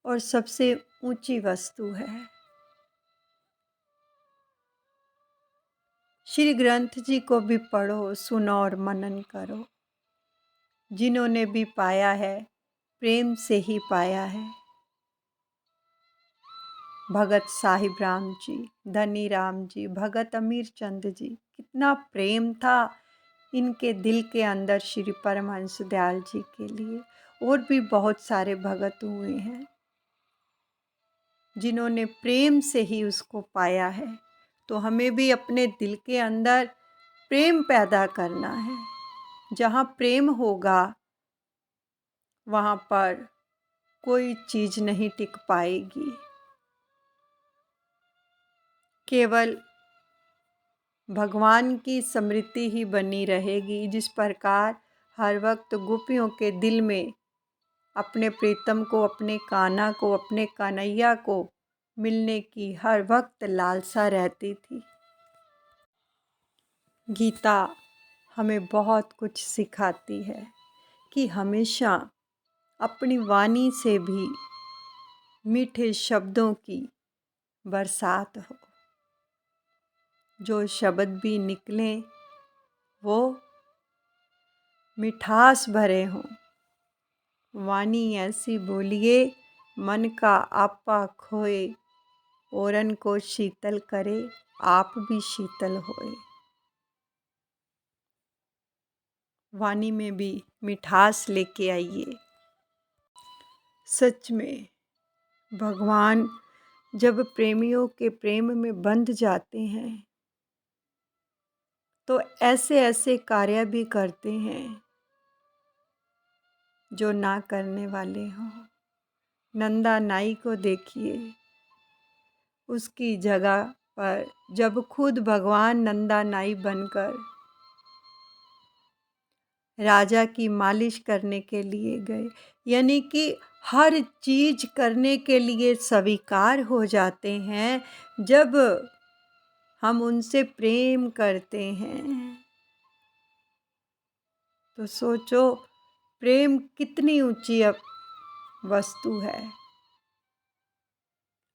S1: और सबसे ऊंची वस्तु है। श्री ग्रंथ जी को भी पढ़ो, सुनो और मनन करो। जिन्होंने भी पाया है, प्रेम से ही पाया है। भगत साहिब राम जी, धनी राम जी, भगत अमीर चंद जी, कितना प्रेम था इनके दिल के अंदर श्री परमहंस दयाल जी के लिए। और भी बहुत सारे भगत हुए हैं जिन्होंने प्रेम से ही उसको पाया है। तो हमें भी अपने दिल के अंदर प्रेम पैदा करना है। जहाँ प्रेम होगा वहाँ पर कोई चीज़ नहीं टिक पाएगी। केवल भगवान की स्मृति ही बनी रहेगी। जिस प्रकार हर वक्त गोपियों के दिल में अपने प्रीतम को, अपने कान्हा को, अपने कन्हैया को मिलने की हर वक्त लालसा रहती थी। गीता हमें बहुत कुछ सिखाती है कि हमेशा अपनी वाणी से भी मीठे शब्दों की बरसात हो। जो शब्द भी निकलें वो मिठास भरे हों। वाणी ऐसी बोलिए मन का आपा खोए, औरन को शीतल करे आप भी शीतल होए। वाणी में भी मिठास लेके आइए। सच में भगवान जब प्रेमियों के प्रेम में बंध जाते हैं तो ऐसे ऐसे कार्य भी करते हैं जो ना करने वाले हों। नंदा नाई को देखिए, उसकी जगह पर जब खुद भगवान नंदा नाई बनकर राजा की मालिश करने के लिए गए, यानी कि हर चीज़ करने के लिए स्वीकार हो जाते हैं जब हम उनसे प्रेम करते हैं। तो सोचो प्रेम कितनी ऊंची वस्तु है।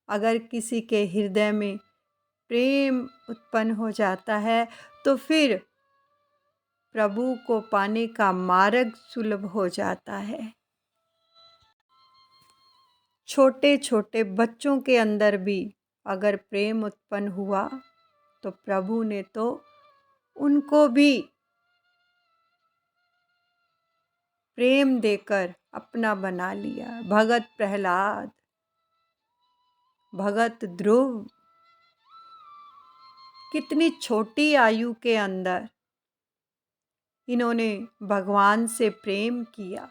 S1: अगर किसी के हृदय में प्रेम उत्पन्न हो जाता है तो फिर प्रभु को पाने का मार्ग सुलभ हो जाता है। छोटे छोटे बच्चों के अंदर भी अगर प्रेम उत्पन्न हुआ तो प्रभु ने तो उनको भी प्रेम देकर अपना बना लिया। भगत प्रहलाद, भगत ध्रुव, कितनी छोटी आयु के अंदर इन्होंने भगवान से प्रेम किया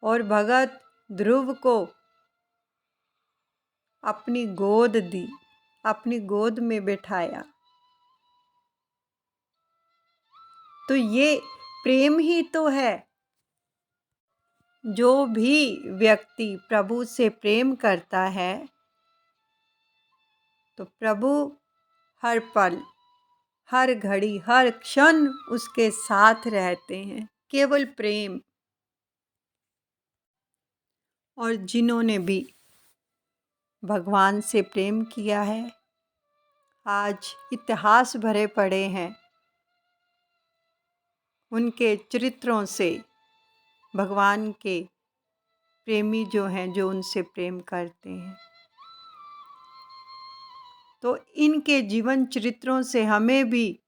S1: और भगत ध्रुव को अपनी गोद दी, अपनी गोद में बैठाया। तो ये प्रेम ही तो है। जो भी व्यक्ति प्रभु से प्रेम करता है तो प्रभु हर पल, हर घड़ी, हर क्षण उसके साथ रहते हैं। केवल प्रेम। और जिन्होंने भी भगवान से प्रेम किया है आज इतिहास भरे पड़े हैं उनके चरित्रों से। भगवान के प्रेमी जो हैं, जो उनसे प्रेम करते हैं, तो इनके जीवन चरित्रों से हमें भी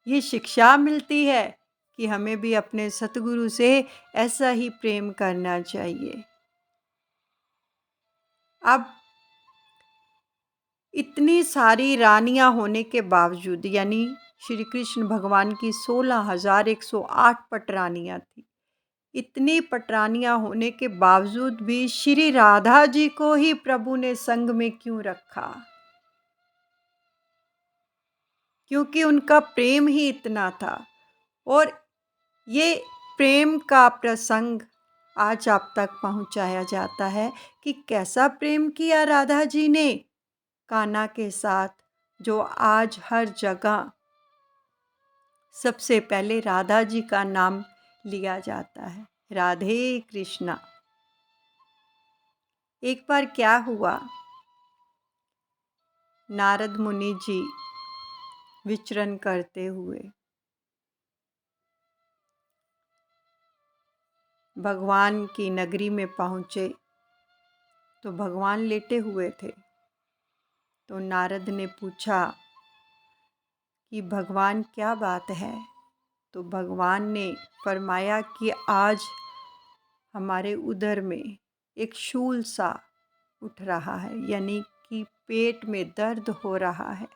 S1: ये शिक्षा मिलती है कि हमें भी अपने सतगुरु से ऐसा ही प्रेम करना चाहिए। अब इतनी सारी रानियां होने के बावजूद, यानी श्री कृष्ण भगवान की 16,108 पटरानियां थी। इतनी पटरानियां होने के बावजूद भी श्री राधा जी को ही प्रभु ने संग में क्यों रखा? क्योंकि उनका प्रेम ही इतना था। और ये प्रेम का प्रसंग आज आप तक पहुंचाया जाता है कि कैसा प्रेम किया राधा जी ने। कान्हा के साथ जो आज हर जगह सबसे पहले राधा जी का नाम लिया जाता है, राधे कृष्णा। एक बार क्या हुआ, नारद मुनि जी विचरण करते हुए भगवान की नगरी में पहुँचे तो भगवान लेटे हुए थे। तो नारद ने पूछा कि भगवान क्या बात है। तो भगवान ने फरमाया कि आज हमारे उदर में एक शूल सा उठ रहा है, यानी कि पेट में दर्द हो रहा है।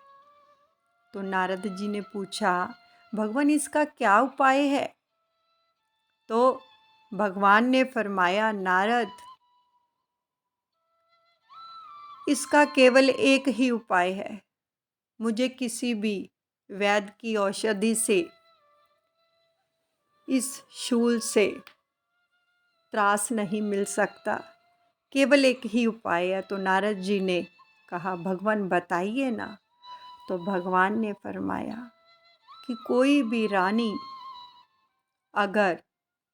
S1: तो नारद जी ने पूछा, भगवान इसका क्या उपाय है। तो भगवान ने फरमाया, नारद इसका केवल एक ही उपाय है। मुझे किसी भी वैद्य की औषधि से इस शूल से त्रास नहीं मिल सकता, केवल एक ही उपाय है। तो नारद जी ने कहा, भगवान बताइए ना। तो भगवान ने फरमाया कि कोई भी रानी अगर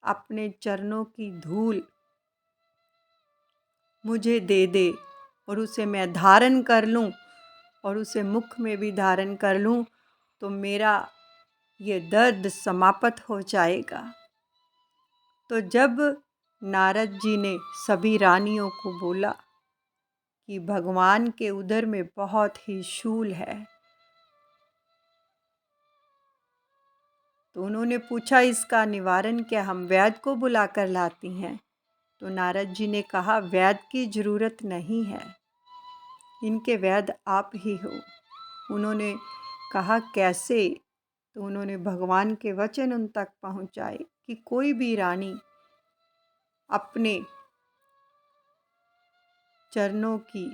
S1: अपने चरणों की धूल मुझे दे दे और उसे मैं धारण कर लूं और उसे मुख में भी धारण कर लूं तो मेरा ये दर्द समाप्त हो जाएगा। तो जब नारद जी ने सभी रानियों को बोला कि भगवान के उदर में बहुत ही शूल है, तो उन्होंने पूछा, इसका निवारण क्या हम वैद्य को बुला कर लाती हैं। तो नारद जी ने कहा, वैद्य की ज़रूरत नहीं है, इनके वैद्य आप ही हो। उन्होंने कहा, कैसे। तो उन्होंने भगवान के वचन उन तक पहुँचाए कि कोई भी रानी अपने चरणों की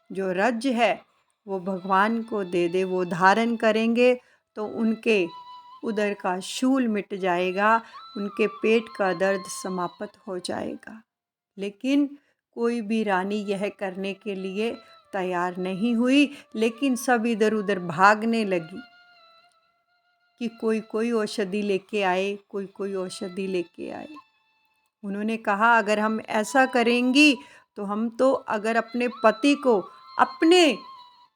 S1: जो रज है वो भगवान को दे दे, वो धारण करेंगे तो उनके उदर का शूल मिट जाएगा, उनके पेट का दर्द समाप्त हो जाएगा। लेकिन कोई भी रानी यह करने के लिए तैयार नहीं हुई, लेकिन सब इधर उधर भागने लगी कि कोई कोई औषधि लेके आए, कोई कोई औषधि लेके आए। उन्होंने कहा, अगर हम ऐसा करेंगी तो हम तो अगर अपने पति को अपने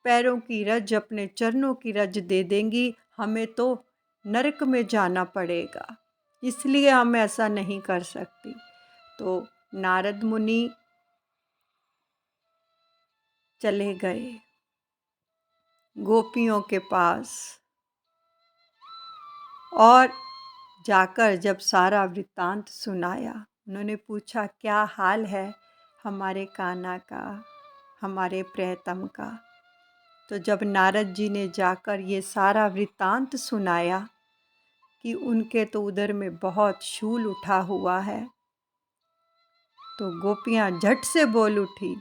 S1: पैरों की रज, अपने चरणों की रज दे देंगी, हमें तो नरक में जाना पड़ेगा, इसलिए हम ऐसा नहीं कर सकती। तो नारद मुनि चले गए गोपियों के पास और जाकर जब सारा वृत्तांत सुनाया, उन्होंने पूछा, क्या हाल है हमारे कान्हा का, हमारे प्रियतम का। तो जब नारद जी ने जाकर ये सारा वृत्तांत सुनाया कि उनके तो उदर में बहुत शूल उठा हुआ है, तो गोपियाँ झट से बोल उठी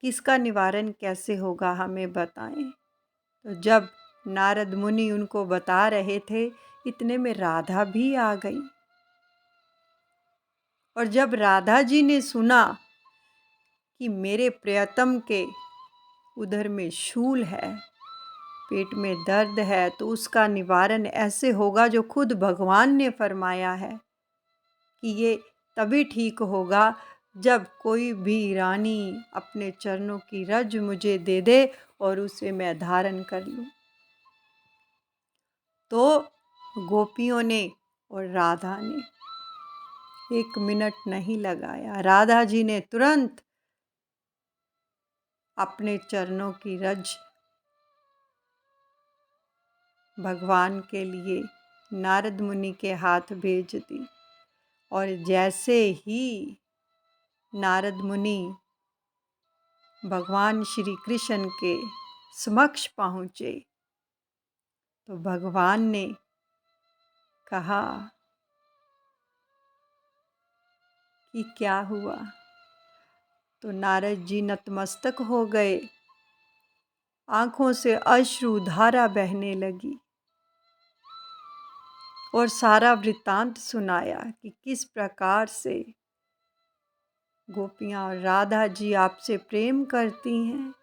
S1: कि इसका निवारण कैसे होगा, हमें बताएं। तो जब नारद मुनि उनको बता रहे थे, इतने में राधा भी आ गई। और जब राधा जी ने सुना कि मेरे प्रियतम के उदर में शूल है, पेट में दर्द है, तो उसका निवारण ऐसे होगा जो खुद भगवान ने फरमाया है कि ये तभी ठीक होगा जब कोई भी रानी अपने चरणों की रज मुझे दे दे और उसे मैं धारण कर लूं। तो गोपियों ने और राधा ने 1 मिनट नहीं लगाया, राधा जी ने तुरंत अपने चरणों की रज भगवान के लिए नारद मुनि के हाथ भेज दी। और जैसे ही नारद मुनि भगवान श्री कृष्ण के समक्ष पहुँचे तो भगवान ने कहा कि क्या हुआ। तो नारद जी नतमस्तक हो गए, आँखों से अश्रु धारा बहने लगी और सारा वृत्तांत सुनाया कि किस प्रकार से गोपियाँ और राधा जी आपसे प्रेम करती हैं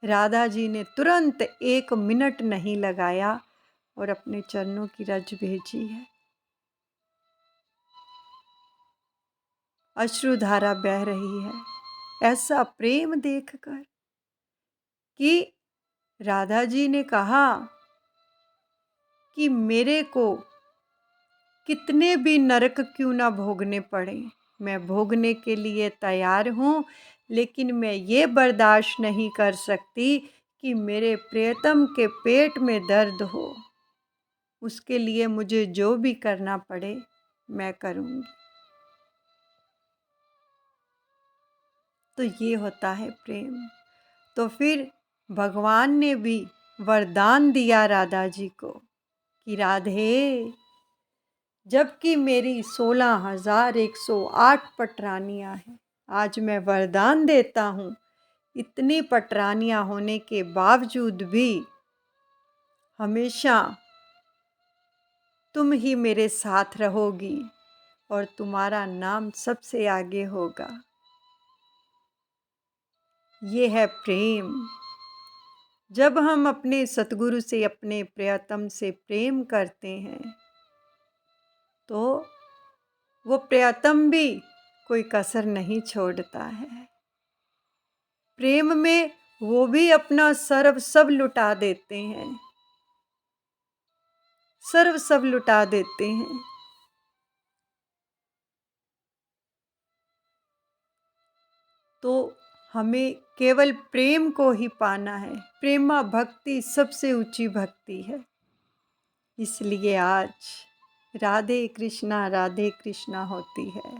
S1: राधा जी ने तुरंत 1 मिनट नहीं लगाया और अपने चरणों की रज भेजी है। अश्रुधारा बह रही है ऐसा प्रेम देखकर कि राधा जी ने कहा कि मेरे को कितने भी नरक क्यों ना भोगने पड़े, मैं भोगने के लिए तैयार हूँ, लेकिन मैं ये बर्दाश्त नहीं कर सकती कि मेरे प्रियतम के पेट में दर्द हो। उसके लिए मुझे जो भी करना पड़े मैं करूँगी। तो ये होता है प्रेम। तो फिर भगवान ने भी वरदान दिया राधा जी को कि राधे, जबकि मेरी 16,108 पटरानियाँ हैं, आज मैं वरदान देता हूँ, इतनी पटरानियाँ होने के बावजूद भी हमेशा तुम ही मेरे साथ रहोगी और तुम्हारा नाम सबसे आगे होगा। ये है प्रेम। जब हम अपने सतगुरु से, अपने प्रियतम से प्रेम करते हैं तो वो प्रियतम भी कोई कसर नहीं छोड़ता है। प्रेम में वो भी अपना सर्व सब लुटा देते हैं, सर्व सब लुटा देते हैं। तो हमें केवल प्रेम को ही पाना है। प्रेमा भक्ति सबसे ऊंची भक्ति है। इसलिए आज राधे कृष्णा होती है।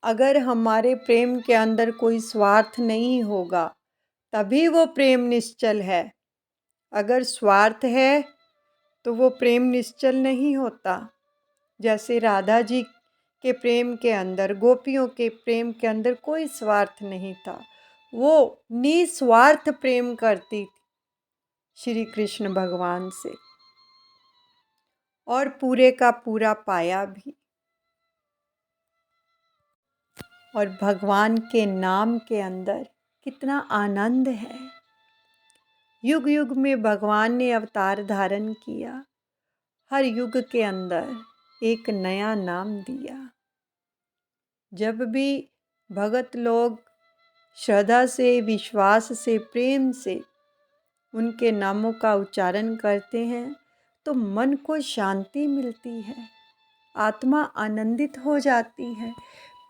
S1: अगर हमारे प्रेम के अंदर कोई स्वार्थ नहीं होगा तभी वो प्रेम निश्चल है। अगर स्वार्थ है तो वो प्रेम निश्चल नहीं होता। जैसे राधा जी के प्रेम के अंदर, गोपियों के प्रेम के अंदर कोई स्वार्थ नहीं था। वो निस्वार्थ प्रेम करती थी श्री कृष्ण भगवान से और पूरे का पूरा पाया भी। और भगवान के नाम के अंदर कितना आनंद है। युग युग में भगवान ने अवतार धारण किया, हर युग के अंदर एक नया नाम दिया। जब भी भगत लोग श्रद्धा से, विश्वास से, प्रेम से उनके नामों का उच्चारण करते हैं तो मन को शांति मिलती है, आत्मा आनंदित हो जाती है,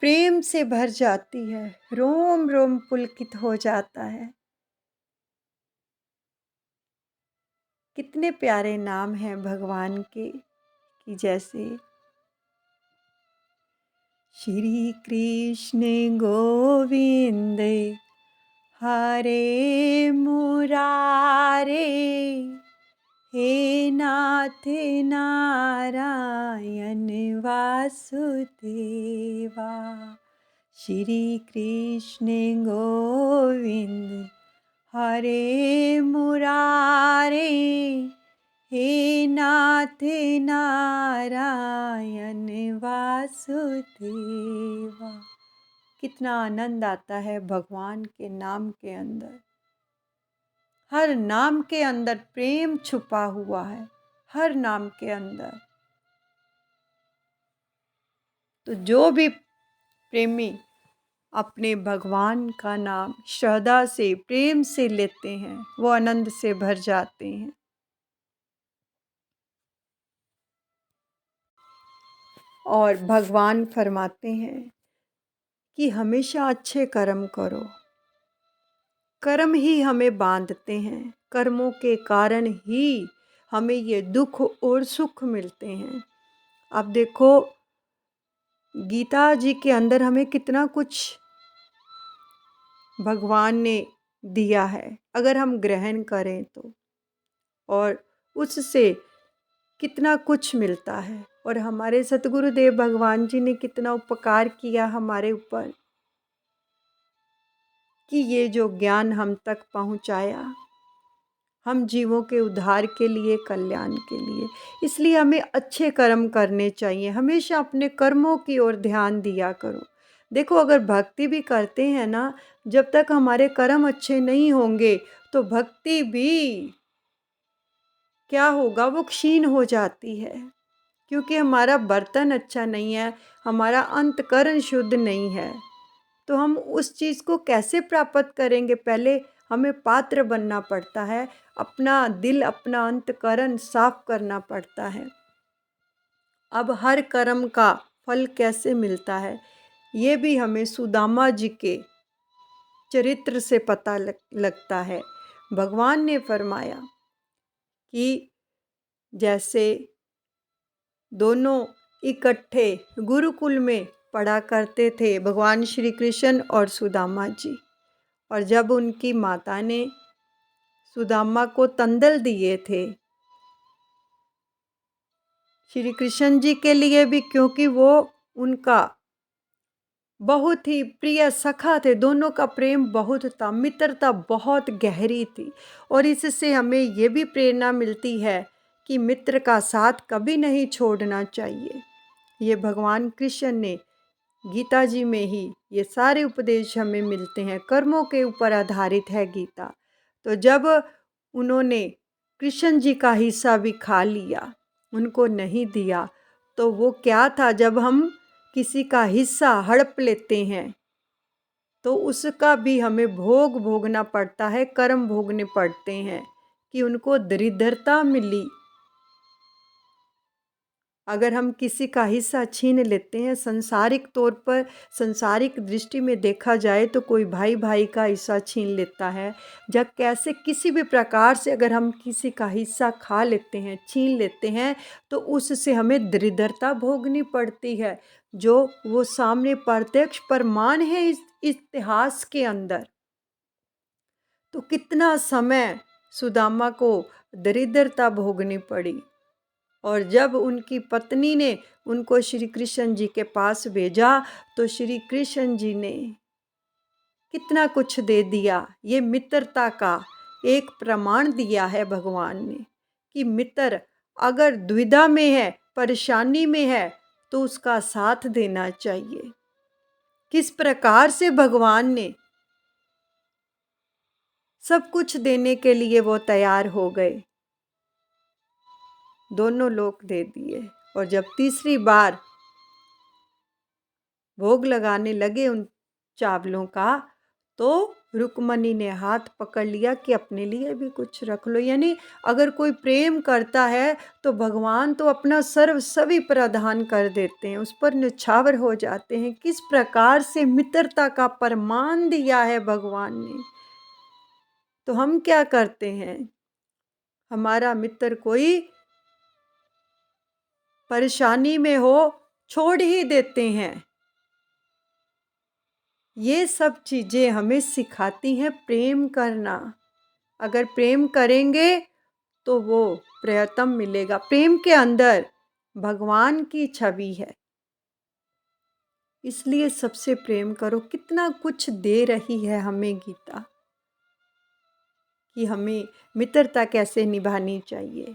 S1: प्रेम से भर जाती है, रोम रोम पुलकित हो जाता है। कितने प्यारे नाम हैं भगवान के कि जैसे श्री कृष्ण गोविंद हरे मुरारे, हे नाथ नारायण वासुदेवा। श्री कृष्ण गोविंद हरे मुरारे, हे नाथ नारायण वासुदेवा। कितना आनंद आता है भगवान के नाम के अंदर। हर नाम के अंदर प्रेम छुपा हुआ है, हर नाम के अंदर। तो जो भी प्रेमी अपने भगवान का नाम श्रद्धा से, प्रेम से लेते हैं वो आनंद से भर जाते हैं। और भगवान फरमाते हैं कि हमेशा अच्छे कर्म करो। कर्म ही हमें बांधते हैं, कर्मों के कारण ही हमें ये दुख और सुख मिलते हैं। अब देखो गीता जी के अंदर हमें कितना कुछ भगवान ने दिया है अगर हम ग्रहण करें तो, और उससे कितना कुछ मिलता है। और हमारे सतगुरुदेव भगवान जी ने कितना उपकार किया हमारे ऊपर कि ये जो ज्ञान हम तक पहुंचाया, हम जीवों के उद्धार के लिए, कल्याण के लिए। इसलिए हमें अच्छे कर्म करने चाहिए। हमेशा अपने कर्मों की ओर ध्यान दिया करो। देखो, अगर भक्ति भी करते हैं ना, जब तक हमारे कर्म अच्छे नहीं होंगे तो भक्ति भी क्या होगा, वो क्षीण हो जाती है। क्योंकि हमारा बर्तन अच्छा नहीं है, हमारा अंतकरण शुद्ध नहीं है, तो हम उस चीज़ को कैसे प्राप्त करेंगे? पहले हमें पात्र बनना पड़ता है, अपना दिल, अपना अंतकरण साफ करना पड़ता है। अब हर कर्म का फल कैसे मिलता है, ये भी हमें सुदामा जी के चरित्र से पता लगता है। भगवान ने फरमाया कि जैसे दोनों इकट्ठे गुरुकुल में पढ़ा करते थे, भगवान श्री कृष्ण और सुदामा जी, और जब उनकी माता ने सुदामा को तंदल दिए थे श्री कृष्ण जी के लिए भी, क्योंकि वो उनका बहुत ही प्रिय सखा थे, दोनों का प्रेम बहुत था, मित्रता बहुत गहरी थी। और इससे हमें ये भी प्रेरणा मिलती है कि मित्र का साथ कभी नहीं छोड़ना चाहिए। ये भगवान कृष्ण ने गीता जी में ही ये सारे उपदेश हमें मिलते हैं। कर्मों के ऊपर आधारित है गीता। तो जब उन्होंने कृष्ण जी का हिस्सा भी खा लिया, उनको नहीं दिया, तो वो क्या था, जब हम किसी का हिस्सा हड़प लेते हैं तो उसका भी हमें भोग भोगना पड़ता है, कर्म भोगने पड़ते हैं कि उनको दरिद्रता मिली। अगर हम किसी का हिस्सा छीन लेते हैं, सांसारिक तौर पर, सांसारिक दृष्टि में देखा जाए तो कोई भाई भाई का हिस्सा छीन लेता है, या कैसे किसी भी प्रकार से अगर हम किसी का हिस्सा खा लेते हैं, छीन लेते हैं, तो उससे हमें दरिद्रता भोगनी पड़ती है, जो वो सामने प्रत्यक्ष प्रमाण है इस इतिहास के अंदर। तो कितना समय सुदामा को दरिद्रता भोगनी पड़ी। और जब उनकी पत्नी ने उनको श्री कृष्ण जी के पास भेजा, तो श्री कृष्ण जी ने कितना कुछ दे दिया। ये मित्रता का एक प्रमाण दिया है भगवान ने कि मित्र अगर दुविधा में है, परेशानी में है, तो उसका साथ देना चाहिए। किस प्रकार से भगवान ने सब कुछ देने के लिए वो तैयार हो गए, दोनों लोग दे दिए। और जब तीसरी बार भोग लगाने लगे उन चावलों का, तो रुक्मणी ने हाथ पकड़ लिया कि अपने लिए भी कुछ रख लो। यानी अगर कोई प्रेम करता है तो भगवान तो अपना सर्व सभी प्रदान कर देते हैं, उस पर न्यौछावर हो जाते हैं। किस प्रकार से मित्रता का प्रमाण दिया है भगवान ने। तो हम क्या करते हैं, हमारा मित्र कोई परेशानी में हो, छोड़ ही देते हैं। ये सब चीज़ें हमें सिखाती हैं प्रेम करना। अगर प्रेम करेंगे तो वो प्रियतम मिलेगा। प्रेम के अंदर भगवान की छवि है, इसलिए सबसे प्रेम करो। कितना कुछ दे रही है हमें गीता कि हमें मित्रता कैसे निभानी चाहिए,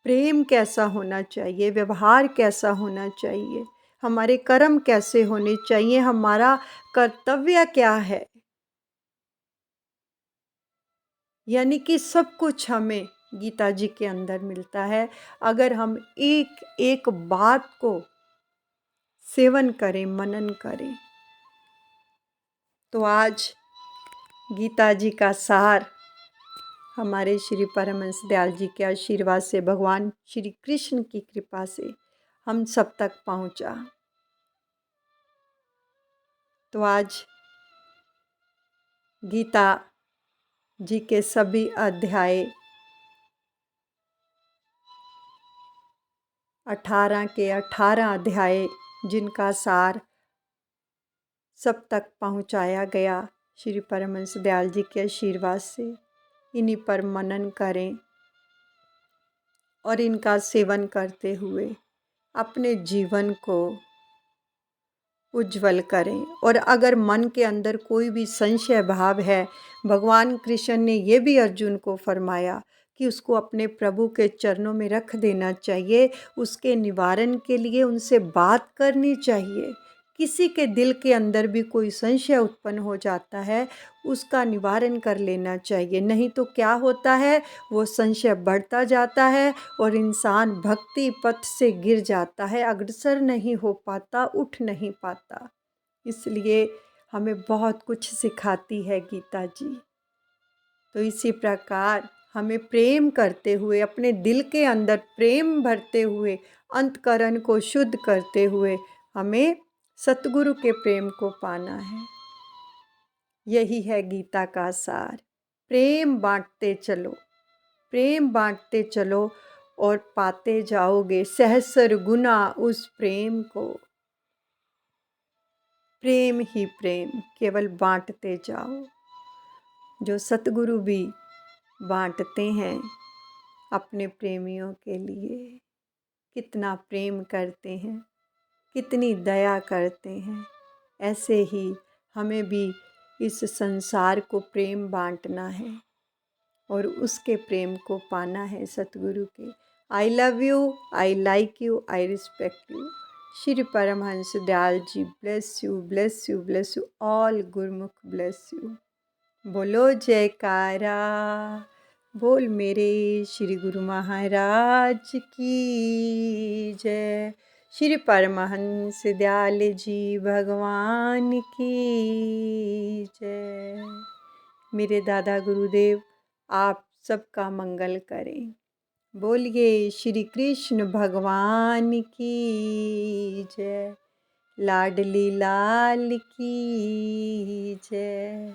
S1: प्रेम कैसा होना चाहिए, व्यवहार कैसा होना चाहिए, हमारे कर्म कैसे होने चाहिए, हमारा कर्तव्य क्या है। यानी कि सब कुछ हमें गीता जी के अंदर मिलता है। अगर हम एक एक बात को सेवन करें, मनन करें, तो आज गीता जी का सार हमारे श्री परमहंस दयाल जी के आशीर्वाद से, भगवान श्री कृष्ण की कृपा से हम सब तक पहुंचा। तो आज गीता जी के सभी अध्याय 18 के 18 अध्याय जिनका सार सब तक पहुंचाया गया श्री परमहंस दयाल जी के आशीर्वाद से, इन्हीं पर मनन करें और इनका सेवन करते हुए अपने जीवन को उज्जवल करें। और अगर मन के अंदर कोई भी संशय भाव है, भगवान कृष्ण ने ये भी अर्जुन को फरमाया कि उसको अपने प्रभु के चरणों में रख देना चाहिए। उसके निवारण के लिए उनसे बात करनी चाहिए किसी के दिल के अंदर भी कोई संशय उत्पन्न हो जाता है, उसका निवारण कर लेना चाहिए। नहीं तो क्या होता है, वो संशय बढ़ता जाता है और इंसान भक्ति पथ से गिर जाता है, अग्रसर नहीं हो पाता, उठ नहीं पाता। इसलिए हमें बहुत कुछ सिखाती है गीता जी। तो इसी प्रकार हमें प्रेम करते हुए, अपने दिल के अंदर प्रेम भरते हुए, अंतकरण को शुद्ध करते हुए हमें सतगुरु के प्रेम को पाना है। यही है गीता का सार। प्रेम बांटते चलो, प्रेम बांटते चलो और पाते जाओगे सहस्र गुना उस प्रेम को। प्रेम ही प्रेम, केवल बांटते जाओ। जो सतगुरु भी बांटते हैं अपने प्रेमियों के लिए, कितना प्रेम करते हैं, कितनी दया करते हैं। ऐसे ही हमें भी इस संसार को प्रेम बांटना है और उसके प्रेम को पाना है सतगुरु के। I love you, I like you, I respect you. Shri Paramhans Dayal ji bless you, bless you, bless you all. Gurmukh bless you. बोलो जयकारा, बोल मेरे श्री गुरु महाराज की जय। श्री परमहंस दयाल जी भगवान की जय। मेरे दादा गुरुदेव आप सबका मंगल करें। बोलिए श्री कृष्ण भगवान की जय। लाडली लाल की जय।